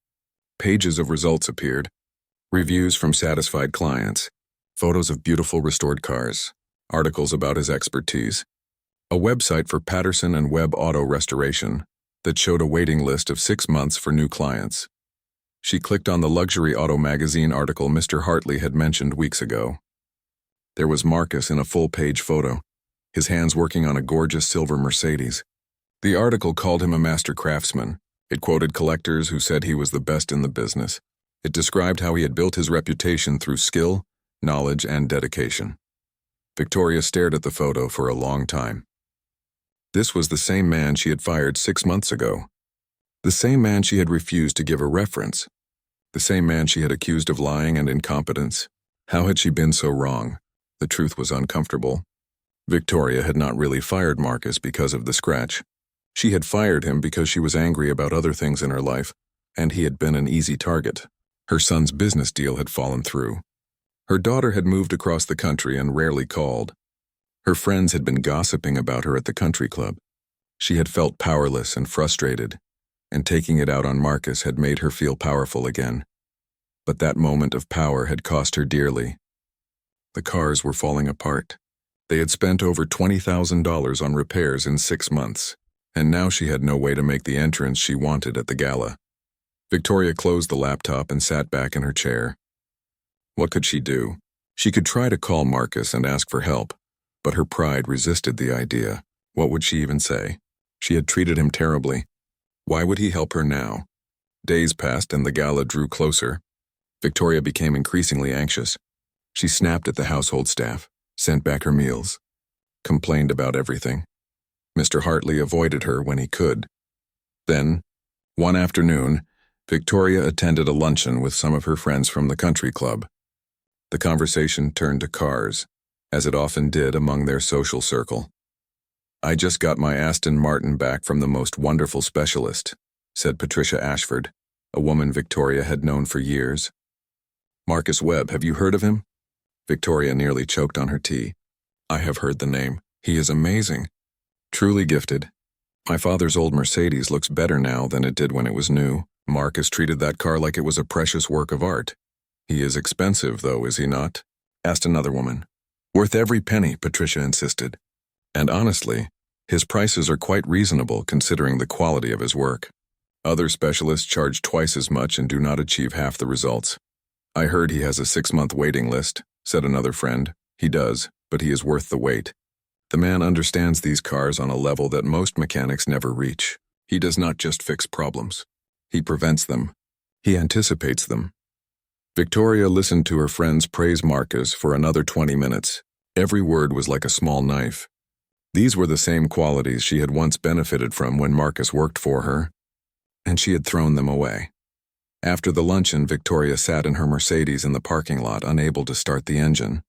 Pages of results appeared. Reviews from satisfied clients. Photos of beautiful restored cars. Articles about his expertise. a website for Patterson and Webb Auto Restoration that showed a waiting list of 6 months for new clients. She clicked on the luxury auto magazine article Mr. Hartley had mentioned weeks ago. There was Marcus in a full-page photo, his hands working on a gorgeous silver Mercedes. The article called him a master craftsman. It quoted collectors who said he was the best in the business. It described how he had built his reputation through skill, knowledge, and dedication. Victoria stared at the photo for a long time. This was the same man she had fired 6 months ago. The same man she had refused to give a reference. The same man she had accused of lying and incompetence. How had she been so wrong? The truth was uncomfortable. Victoria had not really fired Marcus because of the scratch. She had fired him because she was angry about other things in her life, and he had been an easy target. Her son's business deal had fallen through. Her daughter had moved across the country and rarely called. Her friends had been gossiping about her at the country club. She had felt powerless and frustrated, and taking it out on Marcus had made her feel powerful again. But that moment of power had cost her dearly. The cars were falling apart. They had spent over $20,000 on repairs in 6 months, and now she had no way to make the entrance she wanted at the gala. Victoria closed the laptop and sat back in her chair. What could she do? She could try to call Marcus and ask for help, but her pride resisted the idea. What would she even say? She had treated him terribly. Why would he help her now? Days passed and the gala drew closer. Victoria became increasingly anxious. She snapped at the household staff, sent back her meals, complained about everything. Mr. Hartley avoided her when he could. Then, one afternoon, Victoria attended a luncheon with some of her friends from the country club. The conversation turned to cars, as it often did among their social circle. "I just got my Aston Martin back from the most wonderful specialist," said Patricia Ashford, a woman Victoria had known for years. "Marcus Webb, have you heard of him?" Victoria nearly choked on her tea. "I have heard the name. He is amazing. Truly gifted. My father's old Mercedes looks better now than it did when it was new. Marcus treated that car like it was a precious work of art. He is expensive, though, is he not?" asked another woman. "Worth every penny," Patricia insisted. "And honestly, his prices are quite reasonable considering the quality of his work. Other specialists charge twice as much and do not achieve half the results." "I heard he has a 6-month waiting list," said another friend. "He does, but he is worth the wait. The man understands these cars on a level that most mechanics never reach. He does not just fix problems. He prevents them. He anticipates them." Victoria listened to her friends praise Marcus for another 20 minutes. Every word was like a small knife. These were the same qualities she had once benefited from when Marcus worked for her, and she had thrown them away. After the luncheon, Victoria sat in her Mercedes in the parking lot, unable to start the engine.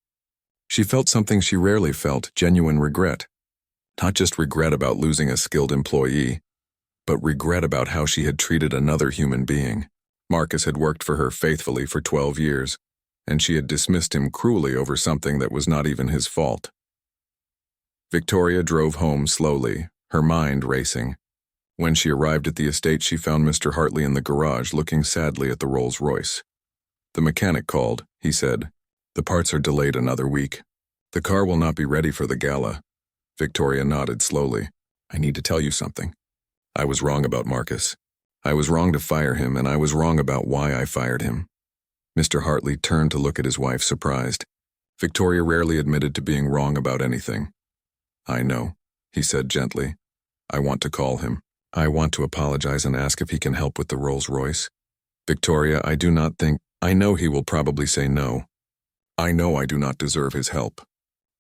She felt something she rarely felt, genuine regret. Not just regret about losing a skilled employee, but regret about how she had treated another human being. Marcus had worked for her faithfully for 12 years, and she had dismissed him cruelly over something that was not even his fault. Victoria drove home slowly, her mind racing. When she arrived at the estate, she found Mr. Hartley in the garage looking sadly at the Rolls-Royce. "The mechanic called," he said. "The parts are delayed another week. The car will not be ready for the gala." Victoria nodded slowly. "I need to tell you something. I was wrong about Marcus. I was wrong to fire him, and I was wrong about why I fired him." Mr. Hartley turned to look at his wife, surprised. Victoria rarely admitted to being wrong about anything. "I know," he said gently. "I want to call him. I want to apologize and ask if he can help with the Rolls-Royce. Victoria, I do not think... I know he will probably say no. I know I do not deserve his help.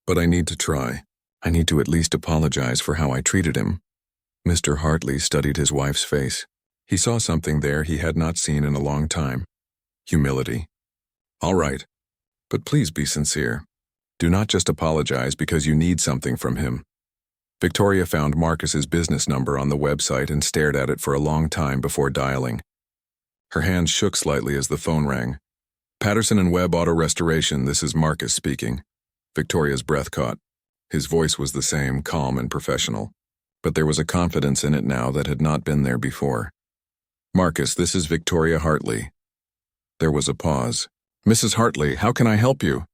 But I need to try. I need to at least apologize for how I treated him." Mr. Hartley studied his wife's face. He saw something there he had not seen in a long time. Humility. "All right. But please be sincere. Do not just apologize because you need something from him." Victoria found Marcus's business number on the website and stared at it for a long time before dialing. Her hands shook slightly as the phone rang. "Patterson and Webb Auto Restoration, this is Marcus speaking." Victoria's breath caught. His voice was the same, calm and professional, but there was a confidence in it now that had not been there before. "Marcus, this is Victoria Hartley." There was a pause. "Mrs. Hartley, how can I help you?"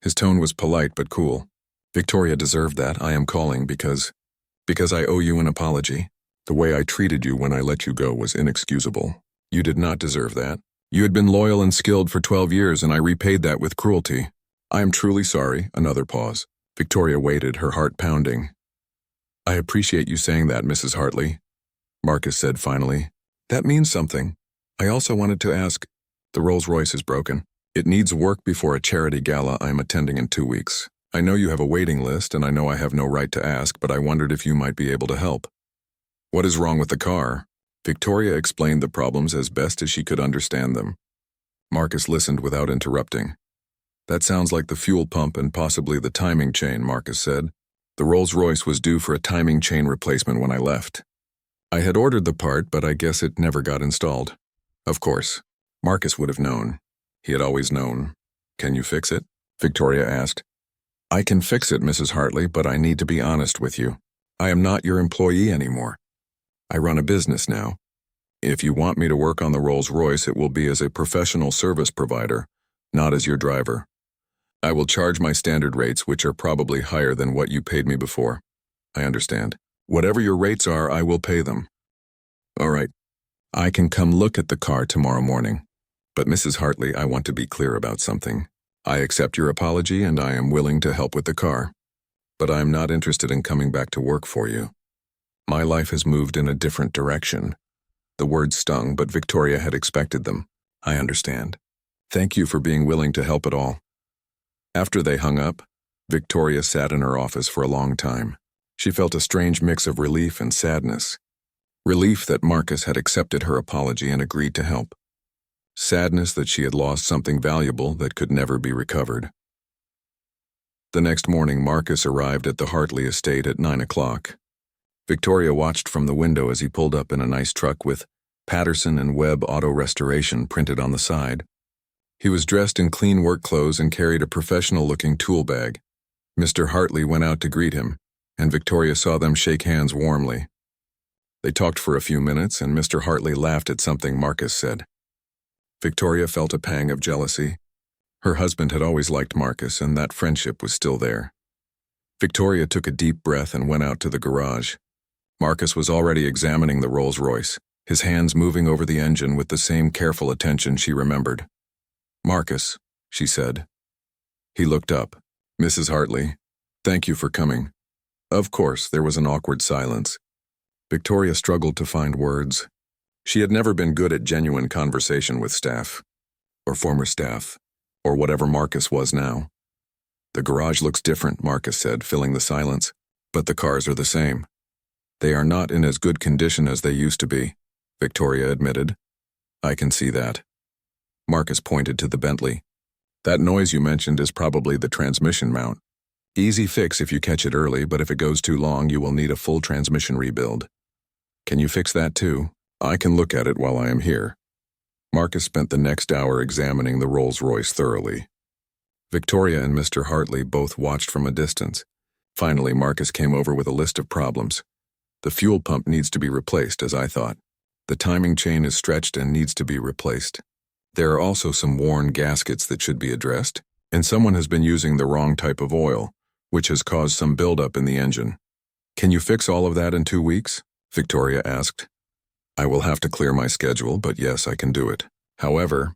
His tone was polite but cool. "Victoria deserved that. I am calling because..." Because I owe you an apology. The way I treated you when I let you go was inexcusable. You did not deserve that. You had been loyal and skilled for 12 years, and I repaid that with cruelty. I am truly sorry." Another pause. Victoria waited, her heart pounding. "I appreciate you saying that, Mrs. Hartley," Marcus said finally. "That means something. I also wanted to ask, the Rolls-Royce is broken. It needs work before a charity gala I'm attending in 2 weeks. I know you have a waiting list, and I know I have no right to ask, but I wondered if you might be able to help." "What is wrong with the car?" Victoria explained the problems as best as she could understand them. Marcus listened without interrupting. "That sounds like the fuel pump and possibly the timing chain," Marcus said. "The Rolls-Royce was due for a timing chain replacement when I left. I had ordered the part, but I guess it never got installed." Of course, Marcus would have known. He had always known. "Can you fix it?" Victoria asked. "I can fix it, Mrs. Hartley, but I need to be honest with you. I am not your employee anymore. I run a business now. If you want me to work on the Rolls-Royce, it will be as a professional service provider, not as your driver. I will charge my standard rates, which are probably higher than what you paid me before." "I understand. Whatever your rates are, I will pay them." "All right. I can come look at the car tomorrow morning. But Mrs. Hartley, I want to be clear about something. I accept your apology and I am willing to help with the car. But I am not interested in coming back to work for you. My life has moved in a different direction." The words stung, but Victoria had expected them. "I understand. Thank you for being willing to help at all." After they hung up, Victoria sat in her office for a long time. She felt a strange mix of relief and sadness. Relief that Marcus had accepted her apology and agreed to help. Sadness that she had lost something valuable that could never be recovered. The next morning, Marcus arrived at the Hartley estate at 9 o'clock. Victoria watched from the window as he pulled up in a nice truck with Patterson and Webb Auto Restoration printed on the side. He was dressed in clean work clothes and carried a professional-looking tool bag. Mr. Hartley went out to greet him, and Victoria saw them shake hands warmly. They talked for a few minutes, and Mr. Hartley laughed at something Marcus said. Victoria felt a pang of jealousy. Her husband had always liked Marcus, and that friendship was still there. Victoria took a deep breath and went out to the garage. Marcus was already examining the Rolls-Royce, his hands moving over the engine with the same careful attention she remembered. "Marcus," she said. He looked up. "Mrs. Hartley, thank you for coming." Of course, there was an awkward silence. Victoria struggled to find words. She had never been good at genuine conversation with staff, or former staff, or whatever Marcus was now. "The garage looks different," Marcus said, filling the silence, "but the cars are the same." "They are not in as good condition as they used to be," Victoria admitted. "I can see that." Marcus pointed to the Bentley. "That noise you mentioned is probably the transmission mount. Easy fix if you catch it early, but if it goes too long, you will need a full transmission rebuild. Can you fix that too? I can look at it while I am here." Marcus spent the next hour examining the Rolls-Royce thoroughly. Victoria and Mr. Hartley both watched from a distance. Finally, Marcus came over with a list of problems. "The fuel pump needs to be replaced, as I thought. The timing chain is stretched and needs to be replaced. There are also some worn gaskets that should be addressed, and someone has been using the wrong type of oil, which has caused some buildup in the engine." "Can you fix all of that in 2 weeks?" Victoria asked. "I will have to clear my schedule, but yes, I can do it. However,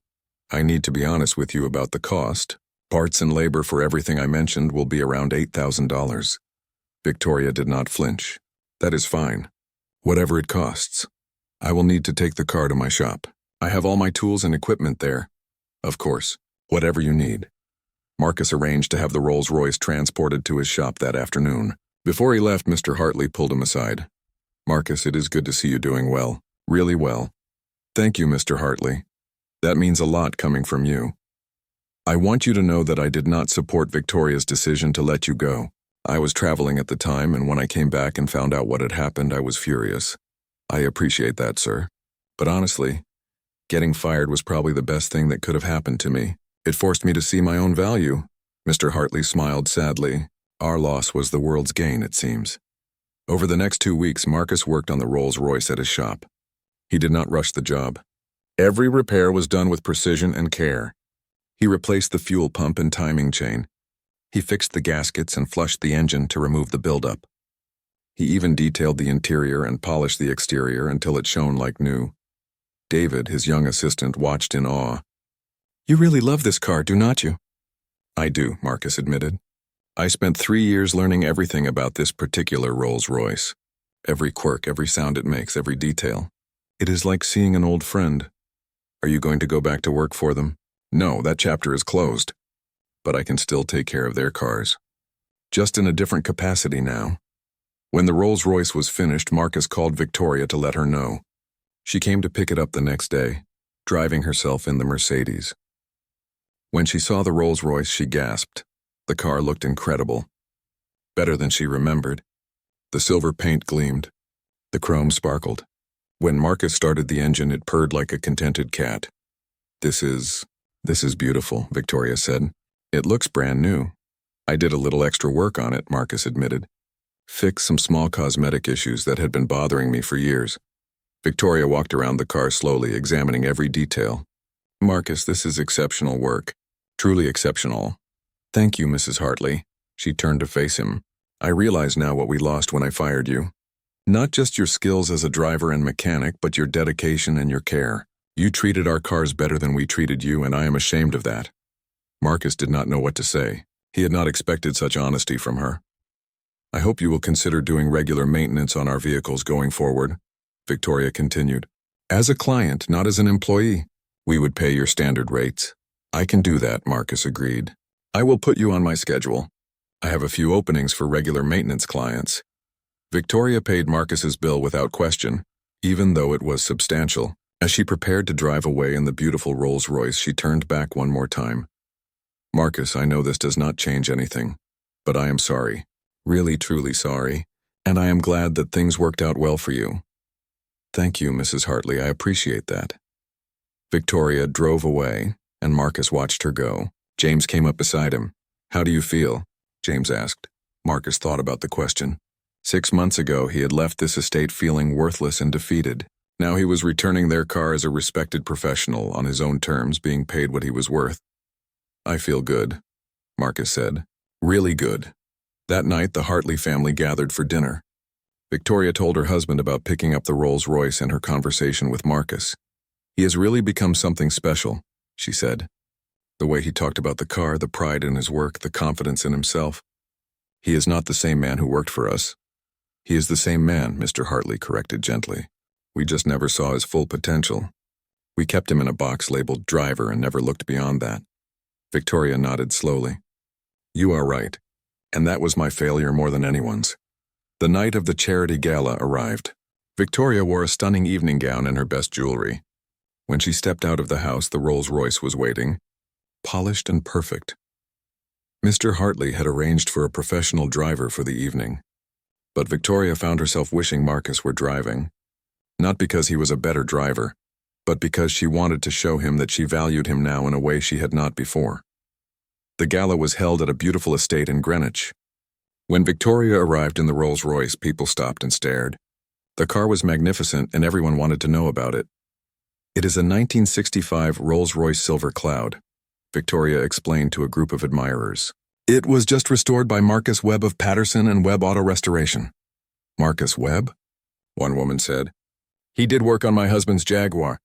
I need to be honest with you about the cost. Parts and labor for everything I mentioned will be around $8,000. Victoria did not flinch. "That is fine. Whatever it costs. I will need to take the car to my shop. I have all my tools and equipment there." "Of course. Whatever you need." Marcus arranged to have the Rolls-Royce transported to his shop that afternoon. Before he left, Mr. Hartley pulled him aside. "Marcus, it is good to see you doing well. Really well." "Thank you, Mr. Hartley. That means a lot coming from you. I want you to know that I did not support Victoria's decision to let you go. I was traveling at the time, and when I came back and found out what had happened, I was furious. I appreciate that, sir. But honestly, getting fired was probably the best thing that could have happened to me. It forced me to see my own value." Mr. Hartley smiled sadly. "Our loss was the world's gain, it seems." Over the next 2 weeks, Marcus worked on the Rolls-Royce at his shop. He did not rush the job. Every repair was done with precision and care. He replaced the fuel pump and timing chain. He fixed the gaskets and flushed the engine to remove the buildup. He even detailed the interior and polished the exterior until it shone like new. David, his young assistant, watched in awe. "You really love this car, do not you?" "I do," Marcus admitted. "I spent 3 years learning everything about this particular Rolls-Royce. Every quirk, every sound it makes, every detail. It is like seeing an old friend." "Are you going to go back to work for them?" "No, that chapter is closed. But I can still take care of their cars. Just in a different capacity now." When the Rolls-Royce was finished, Marcus called Victoria to let her know. She came to pick it up the next day, driving herself in the Mercedes. When she saw the Rolls-Royce, she gasped. The car looked incredible. Better than she remembered. The silver paint gleamed. The chrome sparkled. When Marcus started the engine, it purred like a contented cat. This is beautiful," Victoria said. "It looks brand new." "I did a little extra work on it," Marcus admitted. "Fixed some small cosmetic issues that had been bothering me for years." Victoria walked around the car slowly, examining every detail. "Marcus, this is exceptional work. Truly exceptional." "Thank you, Mrs. Hartley." She turned to face him. "I realize now what we lost when I fired you. Not just your skills as a driver and mechanic, but your dedication and your care. You treated our cars better than we treated you, and I am ashamed of that." Marcus did not know what to say. He had not expected such honesty from her. "I hope you will consider doing regular maintenance on our vehicles going forward," Victoria continued. "As a client, not as an employee. We would pay your standard rates." "I can do that," Marcus agreed. "I will put you on my schedule. I have a few openings for regular maintenance clients." Victoria paid Marcus's bill without question, even though it was substantial. As she prepared to drive away in the beautiful Rolls-Royce, she turned back one more time. "Marcus, I know this does not change anything, but I am sorry. Really, truly sorry, and I am glad that things worked out well for you." "Thank you, Mrs. Hartley, I appreciate that." Victoria drove away, and Marcus watched her go. James came up beside him. "How do you feel?" James asked. Marcus thought about the question. 6 months ago, he had left this estate feeling worthless and defeated. Now he was returning their car as a respected professional, on his own terms, being paid what he was worth. "I feel good," Marcus said. "Really good." That night, the Hartley family gathered for dinner. Victoria told her husband about picking up the Rolls-Royce and her conversation with Marcus. "He has really become something special," she said. The way he talked about the car, the pride in his work, the confidence in himself. "He is not the same man who worked for us." "He is the same man," Mr. Hartley corrected gently. "We just never saw his full potential. We kept him in a box labeled driver and never looked beyond that." Victoria nodded slowly. "You are right, and that was my failure more than anyone's." The night of the charity gala arrived. Victoria wore a stunning evening gown and her best jewelry. When she stepped out of the house, the Rolls-Royce was waiting, polished and perfect. Mr. Hartley had arranged for a professional driver for the evening. But Victoria found herself wishing Marcus were driving. Not because he was a better driver, but because she wanted to show him that she valued him now in a way she had not before. The gala was held at a beautiful estate in Greenwich. When Victoria arrived in the Rolls-Royce, people stopped and stared. The car was magnificent and everyone wanted to know about it. "It is a 1965 Rolls-Royce Silver Cloud," Victoria explained to a group of admirers. "It was just restored by Marcus Webb of Patterson and Webb Auto Restoration." "Marcus Webb?" one woman said. "He did work on my husband's Jaguar."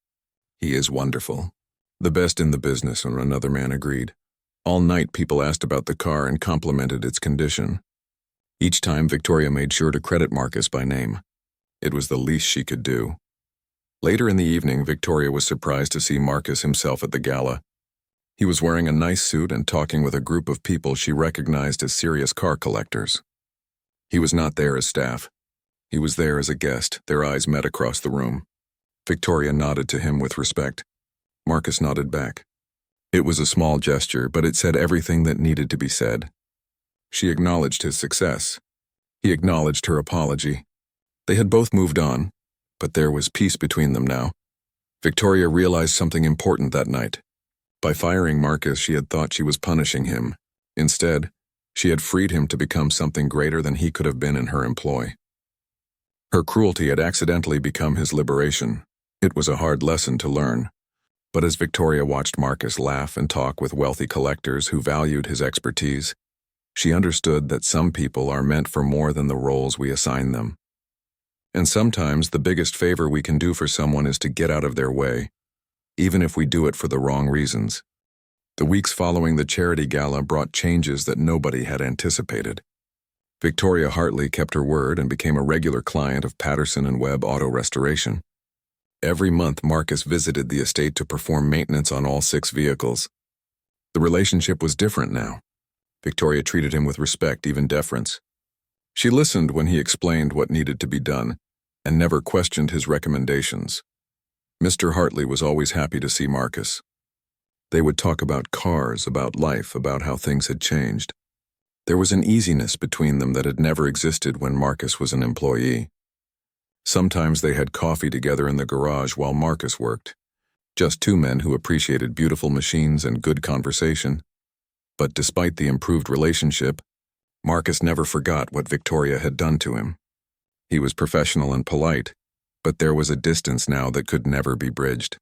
"He is wonderful. The best in the business," another man agreed. All night people asked about the car and complimented its condition. Each time Victoria made sure to credit Marcus by name. It was the least she could do. Later in the evening, Victoria was surprised to see Marcus himself at the gala. He was wearing a nice suit and talking with a group of people she recognized as serious car collectors. He was not there as staff. He was there as a guest. Their eyes met across the room. Victoria nodded to him with respect. Marcus nodded back. It was a small gesture, but it said everything that needed to be said. She acknowledged his success. He acknowledged her apology. They had both moved on, but there was peace between them now. Victoria realized something important that night. By firing Marcus, she had thought she was punishing him. Instead, she had freed him to become something greater than he could have been in her employ. Her cruelty had accidentally become his liberation. It was a hard lesson to learn. But as Victoria watched Marcus laugh and talk with wealthy collectors who valued his expertise, She understood that some people are meant for more than the roles we assign them. And sometimes the biggest favor we can do for someone is to get out of their way, even if we do it for the wrong reasons. The weeks following the charity gala brought changes that nobody had anticipated. Victoria Hartley kept her word and became a regular client of Patterson & Webb Auto Restoration. Every month, Marcus visited the estate to perform maintenance on all 6 vehicles. The relationship was different now. Victoria treated him with respect, even deference. She listened when he explained what needed to be done, and never questioned his recommendations. Mr. Hartley was always happy to see Marcus. They would talk about cars, about life, about how things had changed. There was an easiness between them that had never existed when Marcus was an employee. Sometimes they had coffee together in the garage while Marcus worked. Just 2 men who appreciated beautiful machines and good conversation. But despite the improved relationship, Marcus never forgot what Victoria had done to him. He was professional and polite, but there was a distance now that could never be bridged.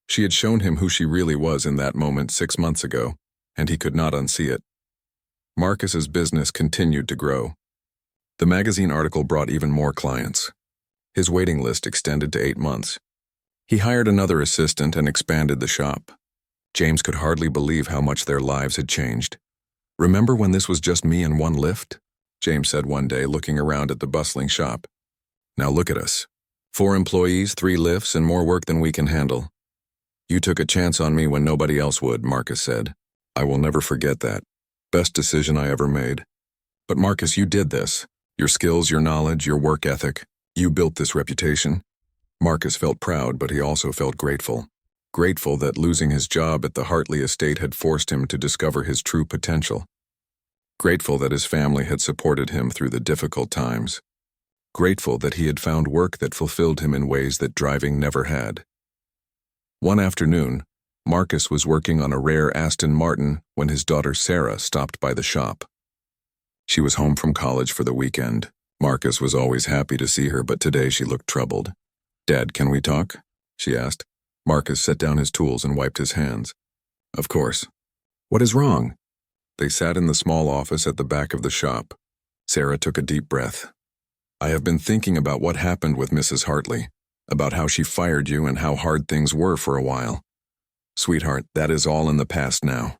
She had shown him who she really was in that moment 6 months ago, and he could not unsee it. Marcus's business continued to grow. The magazine article brought even more clients. His waiting list extended to 8 months. He hired another assistant and expanded the shop. James could hardly believe how much their lives had changed. "Remember when this was just me and 1 lift?" James said one day, looking around at the bustling shop. "Now look at us. 4 employees, 3 lifts, and more work than we can handle." "You took a chance on me when nobody else would," Marcus said. "I will never forget that. Best decision I ever made." "But Marcus, you did this. Your skills, your knowledge, your work ethic. You built this reputation." Marcus felt proud, but he also felt grateful. Grateful that losing his job at the Hartley estate had forced him to discover his true potential. Grateful that his family had supported him through the difficult times. Grateful that he had found work that fulfilled him in ways that driving never had. One afternoon, Marcus was working on a rare Aston Martin when his daughter Sarah stopped by the shop. She was home from college for the weekend. Marcus was always happy to see her, but today she looked troubled. "Dad, can we talk?" she asked. Marcus set down his tools and wiped his hands. "Of course. What is wrong?" They sat in the small office at the back of the shop. Sarah took a deep breath. "I have been thinking about what happened with Mrs. Hartley, about how she fired you and how hard things were for a while. Sweetheart, that is all in the past now.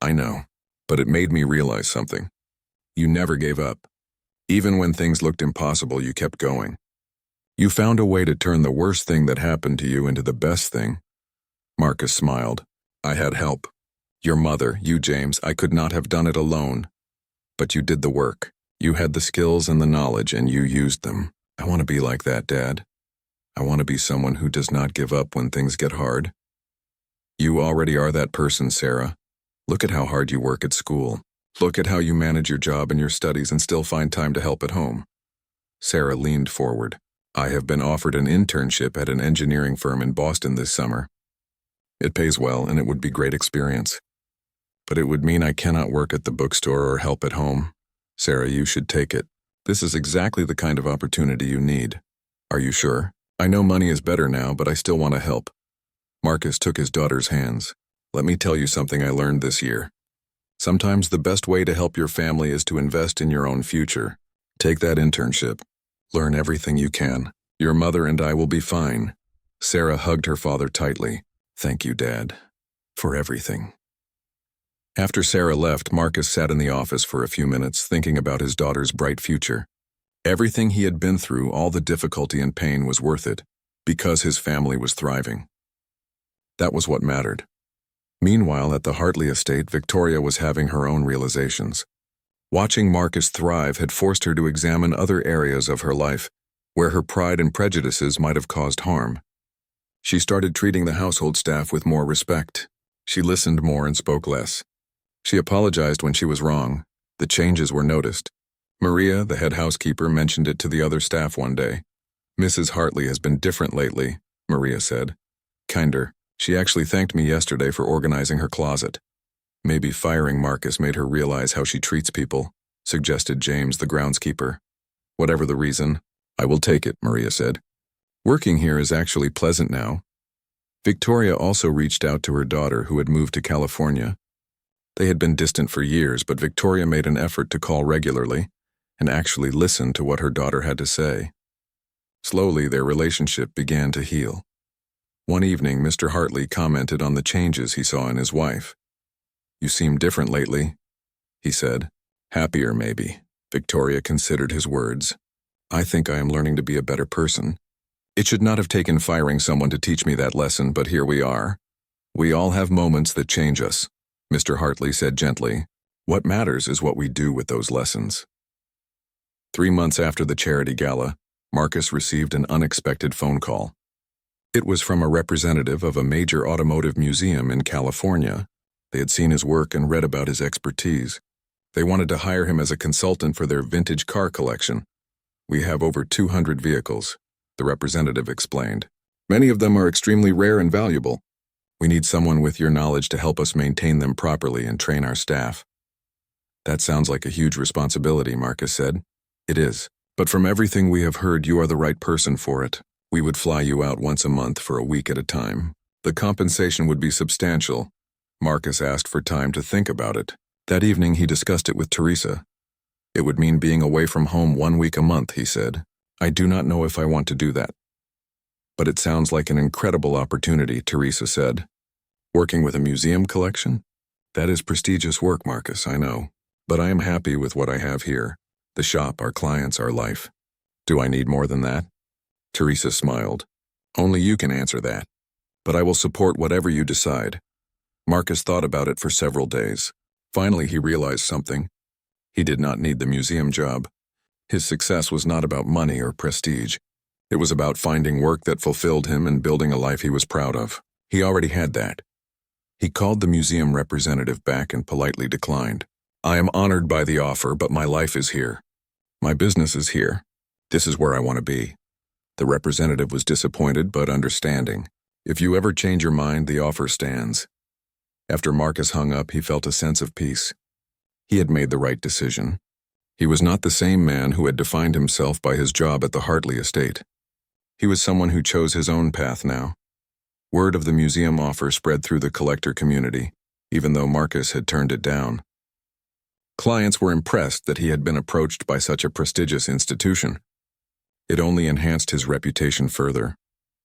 I know, but it made me realize something. You never gave up. Even when things looked impossible, you kept going. You found a way to turn the worst thing that happened to you into the best thing." Marcus smiled. "I had help. Your mother, you, James. I could not have done it alone. But you did the work. You had the skills and the knowledge, and you used them. I want to be like that, Dad. I want to be someone who does not give up when things get hard." "You already are that person, Sarah. Look at how hard you work at school. Look at how you manage your job and your studies and still find time to help at home." Sarah leaned forward. "I have been offered an internship at an engineering firm in Boston this summer. It pays well, and it would be great experience. But it would mean I cannot work at the bookstore or help at home. Sarah, you should take it. This is exactly the kind of opportunity you need. Are you sure? I know money is better now, but I still want to help." Marcus took his daughter's hands. "Let me tell you something I learned this year. Sometimes the best way to help your family is to invest in your own future. Take that internship. Learn everything you can. Your mother and I will be fine." Sarah hugged her father tightly. "Thank you, Dad, for everything." After Sarah left, Marcus sat in the office for a few minutes thinking about his daughter's bright future. Everything he had been through, all the difficulty and pain, was worth it, because his family was thriving. That was what mattered. Meanwhile, at the Hartley estate, Victoria was having her own realizations. Watching Marcus thrive had forced her to examine other areas of her life, where her pride and prejudices might have caused harm. She started treating the household staff with more respect. She listened more and spoke less. She apologized when she was wrong. The changes were noticed. Maria, the head housekeeper, mentioned it to the other staff one day. "Mrs. Hartley has been different lately," Maria said. "Kinder. She actually thanked me yesterday for organizing her closet." "Maybe firing Marcus made her realize how she treats people," suggested James, the groundskeeper. "Whatever the reason, I will take it," Maria said. "Working here is actually pleasant now." Victoria also reached out to her daughter, who had moved to California. They had been distant for years, but Victoria made an effort to call regularly and actually listen to what her daughter had to say. Slowly, their relationship began to heal. One evening, Mr. Hartley commented on the changes he saw in his wife. "You seem different lately," he said. "Happier, maybe." Victoria considered his words. "I think I am learning to be a better person. It should not have taken firing someone to teach me that lesson, but here we are. We all have moments that change us," Mr. Hartley said gently. "What matters is what we do with those lessons." 3 months after the charity gala, Marcus received an unexpected phone call. It was from a representative of a major automotive museum in California. They had seen his work and read about his expertise. They wanted to hire him as a consultant for their vintage car collection. "We have over 200 vehicles," the representative explained. "Many of them are extremely rare and valuable. We need someone with your knowledge to help us maintain them properly and train our staff." "That sounds like a huge responsibility," Marcus said. "It is. But from everything we have heard, you are the right person for it. We would fly you out once a month for a week at a time. The compensation would be substantial." Marcus asked for time to think about it. That evening he discussed it with Teresa. "It would mean being away from home 1 week a month," he said. "I do not know if I want to do that." "But it sounds like an incredible opportunity," Teresa said. "Working with a museum collection? That is prestigious work, Marcus, I know. But I am happy with what I have here. The shop, our clients, our life. Do I need more than that?" Teresa smiled. "Only you can answer that. But I will support whatever you decide." Marcus thought about it for several days. Finally, he realized something. He did not need the museum job. His success was not about money or prestige. It was about finding work that fulfilled him and building a life he was proud of. He already had that. He called the museum representative back and politely declined. "I am honored by the offer, but my life is here. My business is here. This is where I want to be." The representative was disappointed but understanding. "If you ever change your mind, the offer stands." After Marcus hung up, he felt a sense of peace. He had made the right decision. He was not the same man who had defined himself by his job at the Hartley estate. He was someone who chose his own path now. Word of the museum offer spread through the collector community, even though Marcus had turned it down. Clients were impressed that he had been approached by such a prestigious institution. It only enhanced his reputation further.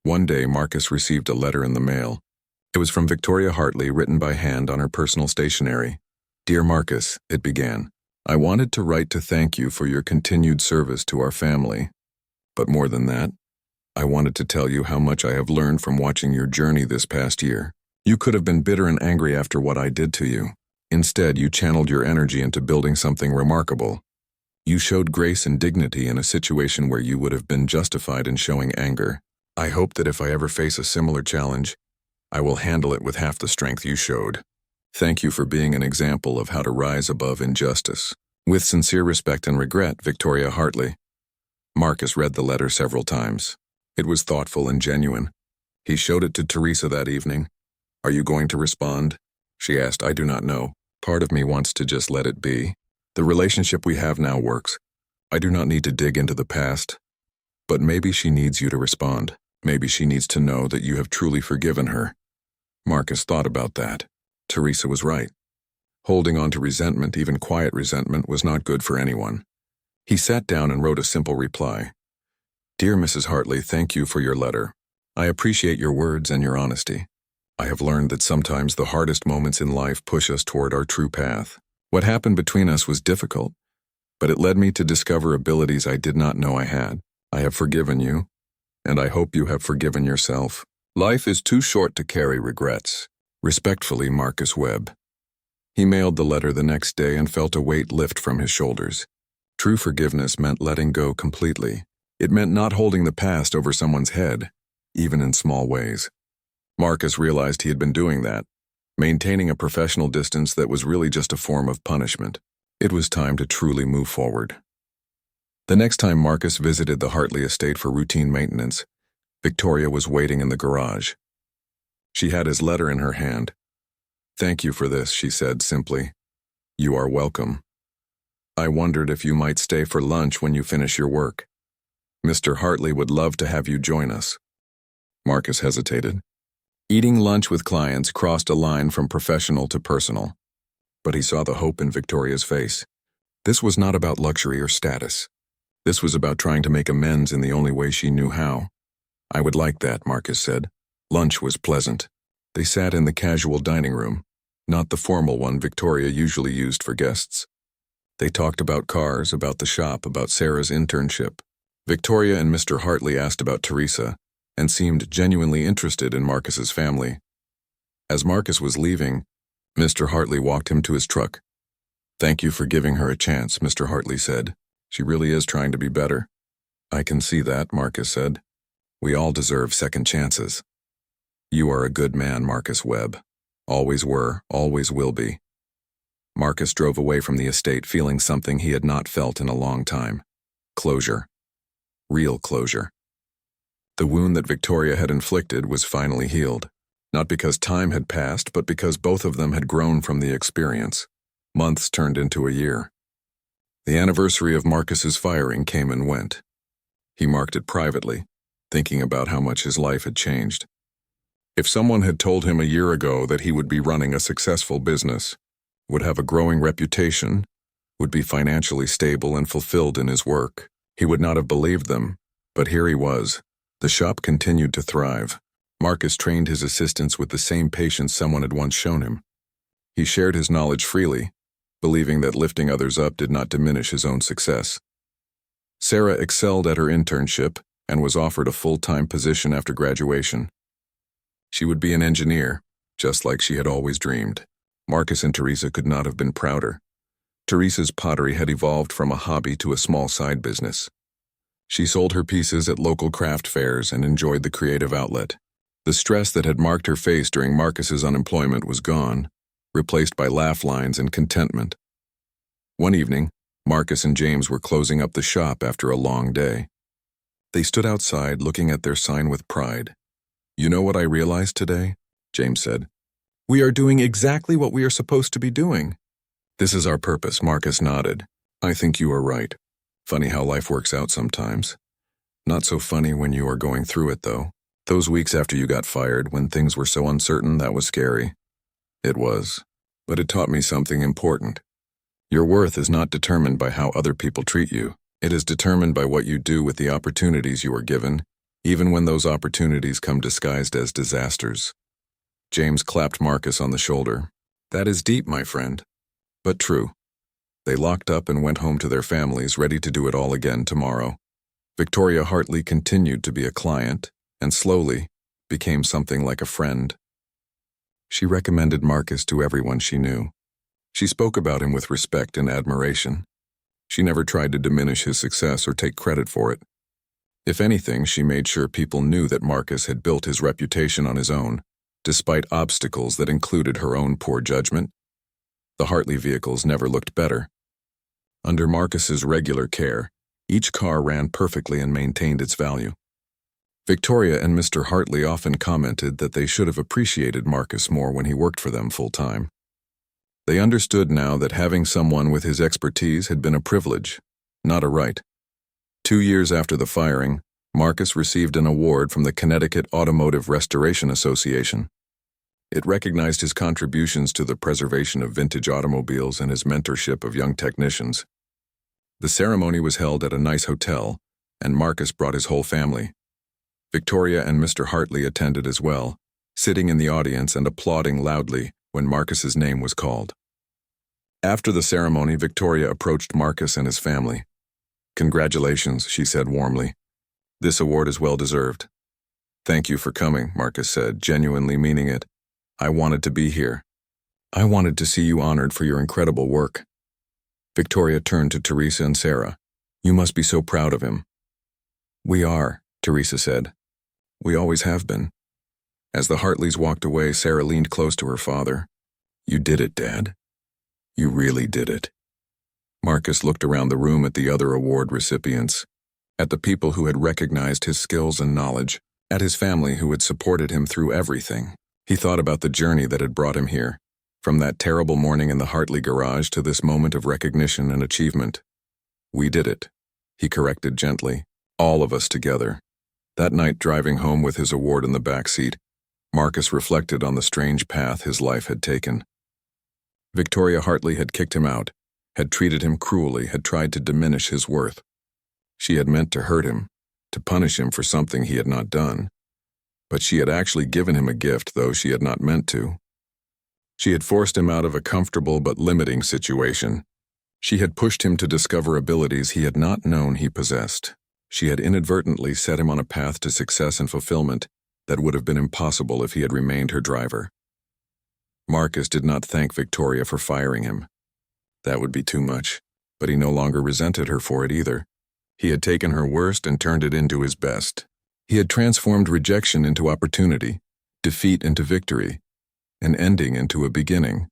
One day, Marcus received a letter in the mail. It was from Victoria Hartley, written by hand on her personal stationery. "Dear Marcus," it began, "I wanted to write to thank you for your continued service to our family. But more than that, I wanted to tell you how much I have learned from watching your journey this past year. You could have been bitter and angry after what I did to you. Instead, you channeled your energy into building something remarkable. You showed grace and dignity in a situation where you would have been justified in showing anger. I hope that if I ever face a similar challenge, I will handle it with half the strength you showed. Thank you for being an example of how to rise above injustice. With sincere respect and regret, Victoria Hartley." Marcus read the letter several times. It was thoughtful and genuine. He showed it to Teresa that evening. "Are you going to respond?" she asked. "I do not know. Part of me wants to just let it be. The relationship we have now works. I do not need to dig into the past. But maybe she needs you to respond. Maybe she needs to know that you have truly forgiven her." Marcus thought about that. Teresa was right. Holding on to resentment, even quiet resentment, was not good for anyone. He sat down and wrote a simple reply. "Dear Mrs. Hartley, thank you for your letter. I appreciate your words and your honesty. I have learned that sometimes the hardest moments in life push us toward our true path. What happened between us was difficult, but it led me to discover abilities I did not know I had. I have forgiven you, and I hope you have forgiven yourself. Life is too short to carry regrets. Respectfully, Marcus Webb." He mailed the letter the next day and felt a weight lift from his shoulders. True forgiveness meant letting go completely. It meant not holding the past over someone's head, even in small ways. Marcus realized he had been doing that, maintaining a professional distance that was really just a form of punishment. It was time to truly move forward. The next time Marcus visited the Hartley estate for routine maintenance, Victoria was waiting in the garage. She had his letter in her hand. "Thank you for this," she said simply. "You are welcome. I wondered if you might stay for lunch when you finish your work. Mr. Hartley would love to have you join us." Marcus hesitated. Eating lunch with clients crossed a line from professional to personal. but he saw the hope in Victoria's face. This was not about luxury or status. This was about trying to make amends in the only way she knew how. "I would like that," Marcus said. Lunch was pleasant. They sat in the casual dining room, not the formal one Victoria usually used for guests. They talked about cars, about the shop, about Sarah's internship. Victoria and Mr. Hartley asked about Teresa and seemed genuinely interested in Marcus's family. As Marcus was leaving, Mr. Hartley walked him to his truck. "Thank you for giving her a chance," Mr. Hartley said. "She really is trying to be better." "I can see that," Marcus said. "We all deserve second chances." "You are a good man, Marcus Webb. Always were, always will be." Marcus drove away from the estate feeling something he had not felt in a long time. Closure. Real closure. The wound that Victoria had inflicted was finally healed, not because time had passed, but because both of them had grown from the experience. Months turned into a year. The anniversary of Marcus's firing came and went. He marked it privately, thinking about how much his life had changed. If someone had told him a year ago that he would be running a successful business, would have a growing reputation, would be financially stable and fulfilled in his work, he would not have believed them, but here he was. The shop continued to thrive. Marcus trained his assistants with the same patience someone had once shown him. He shared his knowledge freely, believing that lifting others up did not diminish his own success. Sarah excelled at her internship and was offered a full-time position after graduation. She would be an engineer, just like she had always dreamed. Marcus and Teresa could not have been prouder. Teresa's pottery had evolved from a hobby to a small side business. She sold her pieces at local craft fairs and enjoyed the creative outlet. The stress that had marked her face during Marcus's unemployment was gone, replaced by laugh lines and contentment. One evening, Marcus and James were closing up the shop after a long day. They stood outside looking at their sign with pride. "You know what I realized today?" James said. "We are doing exactly what we are supposed to be doing." "This is our purpose," Marcus nodded. "I think you are right. Funny how life works out sometimes. Not so funny when you are going through it, though. Those weeks after you got fired, when things were so uncertain, that was scary." "It was. But it taught me something important. Your worth is not determined by how other people treat you. It is determined by what you do with the opportunities you are given, even when those opportunities come disguised as disasters." James clapped Marcus on the shoulder. "That is deep, my friend, but true." They locked up and went home to their families, ready to do it all again tomorrow. Victoria Hartley continued to be a client, and slowly became something like a friend. She recommended Marcus to everyone she knew. She spoke about him with respect and admiration. She never tried to diminish his success or take credit for it. If anything, she made sure people knew that Marcus had built his reputation on his own, despite obstacles that included her own poor judgment. The Hartley vehicles never looked better. Under Marcus's regular care, each car ran perfectly and maintained its value. Victoria and Mr. Hartley often commented that they should have appreciated Marcus more when he worked for them full-time. They understood now that having someone with his expertise had been a privilege, not a right. 2 years after the firing, Marcus received an award from the Connecticut Automotive Restoration Association. It recognized his contributions to the preservation of vintage automobiles and his mentorship of young technicians. The ceremony was held at a nice hotel, and Marcus brought his whole family. Victoria and Mr. Hartley attended as well, sitting in the audience and applauding loudly when Marcus's name was called. After the ceremony, Victoria approached Marcus and his family. "Congratulations," she said warmly. "This award is well deserved." "Thank you for coming," Marcus said, genuinely meaning it. "I wanted to be here. I wanted to see you honored for your incredible work." Victoria turned to Teresa and Sarah. "You must be so proud of him." "We are," Teresa said. "We always have been." As the Hartleys walked away, Sarah leaned close to her father. "You did it, Dad. You really did it." Marcus looked around the room at the other award recipients, at the people who had recognized his skills and knowledge, at his family who had supported him through everything. He thought about the journey that had brought him here, from that terrible morning in the Hartley garage to this moment of recognition and achievement. "We did it," he corrected gently, "all of us together." That night, driving home with his award in the back seat, Marcus reflected on the strange path his life had taken. Victoria Hartley had kicked him out, had treated him cruelly, had tried to diminish his worth. She had meant to hurt him, to punish him for something he had not done. But she had actually given him a gift, though she had not meant to. She had forced him out of a comfortable but limiting situation. She had pushed him to discover abilities he had not known he possessed. She had inadvertently set him on a path to success and fulfillment that would have been impossible if he had remained her driver. Marcus did not thank Victoria for firing him. That would be too much, but he no longer resented her for it either. He had taken her worst and turned it into his best. He had transformed rejection into opportunity, defeat into victory, an ending into a beginning.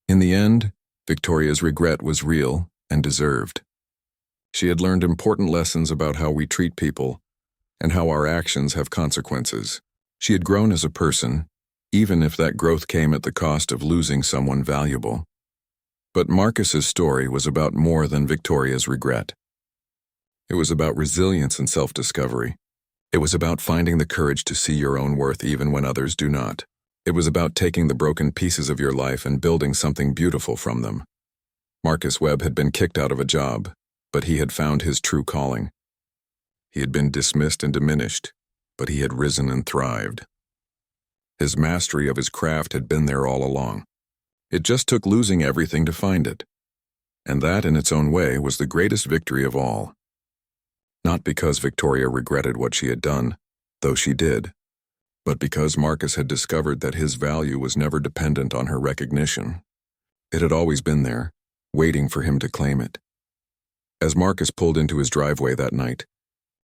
In the end, Victoria's regret was real and deserved. She had learned important lessons about how we treat people and how our actions have consequences. She had grown as a person, even if that growth came at the cost of losing someone valuable. But Marcus's story was about more than Victoria's regret. It was about resilience and self-discovery. It was about finding the courage to see your own worth even when others do not. It was about taking the broken pieces of your life and building something beautiful from them. Marcus Webb had been kicked out of a job, but he had found his true calling. He had been dismissed and diminished, but he had risen and thrived. His mastery of his craft had been there all along. It just took losing everything to find it. And that, in its own way, was the greatest victory of all. Not because Victoria regretted what she had done, though she did, but because Marcus had discovered that his value was never dependent on her recognition. It had always been there, waiting for him to claim it. As Marcus pulled into his driveway that night,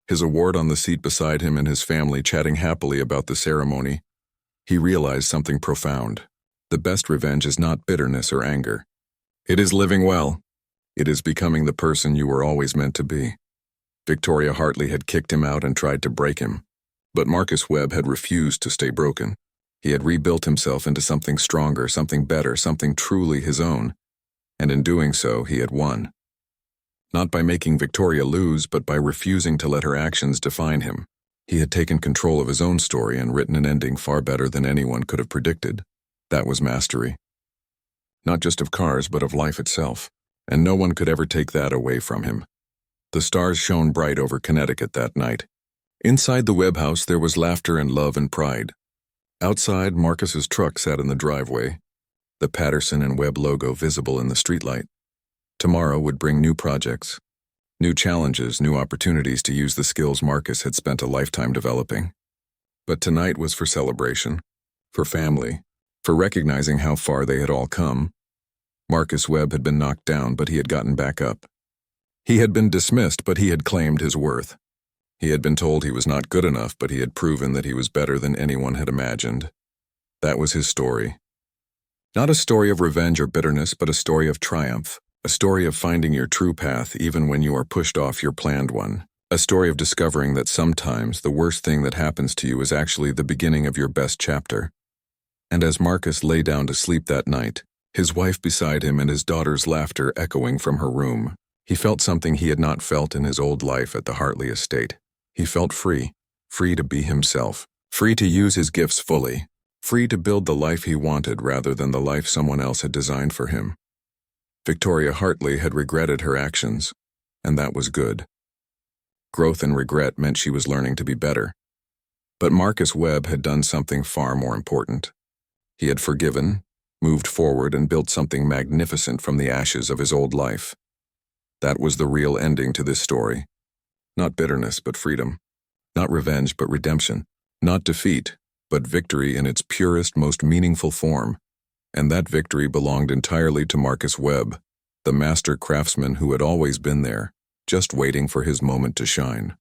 his award on the seat beside him and his family chatting happily about the ceremony, he realized something profound. The best revenge is not bitterness or anger. It is living well. It is becoming the person you were always meant to be. Victoria Hartley had kicked him out and tried to break him, but Marcus Webb had refused to stay broken. He had rebuilt himself into something stronger, something better, something truly his own, and in doing so, he had won. Not by making Victoria lose, but by refusing to let her actions define him. He had taken control of his own story and written an ending far better than anyone could have predicted. That was mastery. Not just of cars, but of life itself, and no one could ever take that away from him. The stars shone bright over Connecticut that night. Inside the Webb house there was laughter and love and pride. Outside, Marcus's truck sat in the driveway, the Patterson and Webb logo visible in the streetlight. Tomorrow would bring new projects, new challenges, new opportunities to use the skills Marcus had spent a lifetime developing. But tonight was for celebration, for family, for recognizing how far they had all come. Marcus Webb had been knocked down, but he had gotten back up. He had been dismissed, but he had claimed his worth. He had been told he was not good enough, but he had proven that he was better than anyone had imagined. That was his story. Not a story of revenge or bitterness, but a story of triumph. A story of finding your true path even when you are pushed off your planned one. A story of discovering that sometimes the worst thing that happens to you is actually the beginning of your best chapter. And as Marcus lay down to sleep that night, his wife beside him and his daughter's laughter echoing from her room, he felt something he had not felt in his old life at the Hartley estate. He felt free, free to be himself, free to use his gifts fully, free to build the life he wanted rather than the life someone else had designed for him. Victoria Hartley had regretted her actions, and that was good. Growth and regret meant she was learning to be better. But Marcus Webb had done something far more important. He had forgiven, moved forward, and built something magnificent from the ashes of his old life. That was the real ending to this story. Not bitterness, but freedom. Not revenge, but redemption. Not defeat, but victory in its purest, most meaningful form. And that victory belonged entirely to Marcus Webb, the master craftsman who had always been there, just waiting for his moment to shine.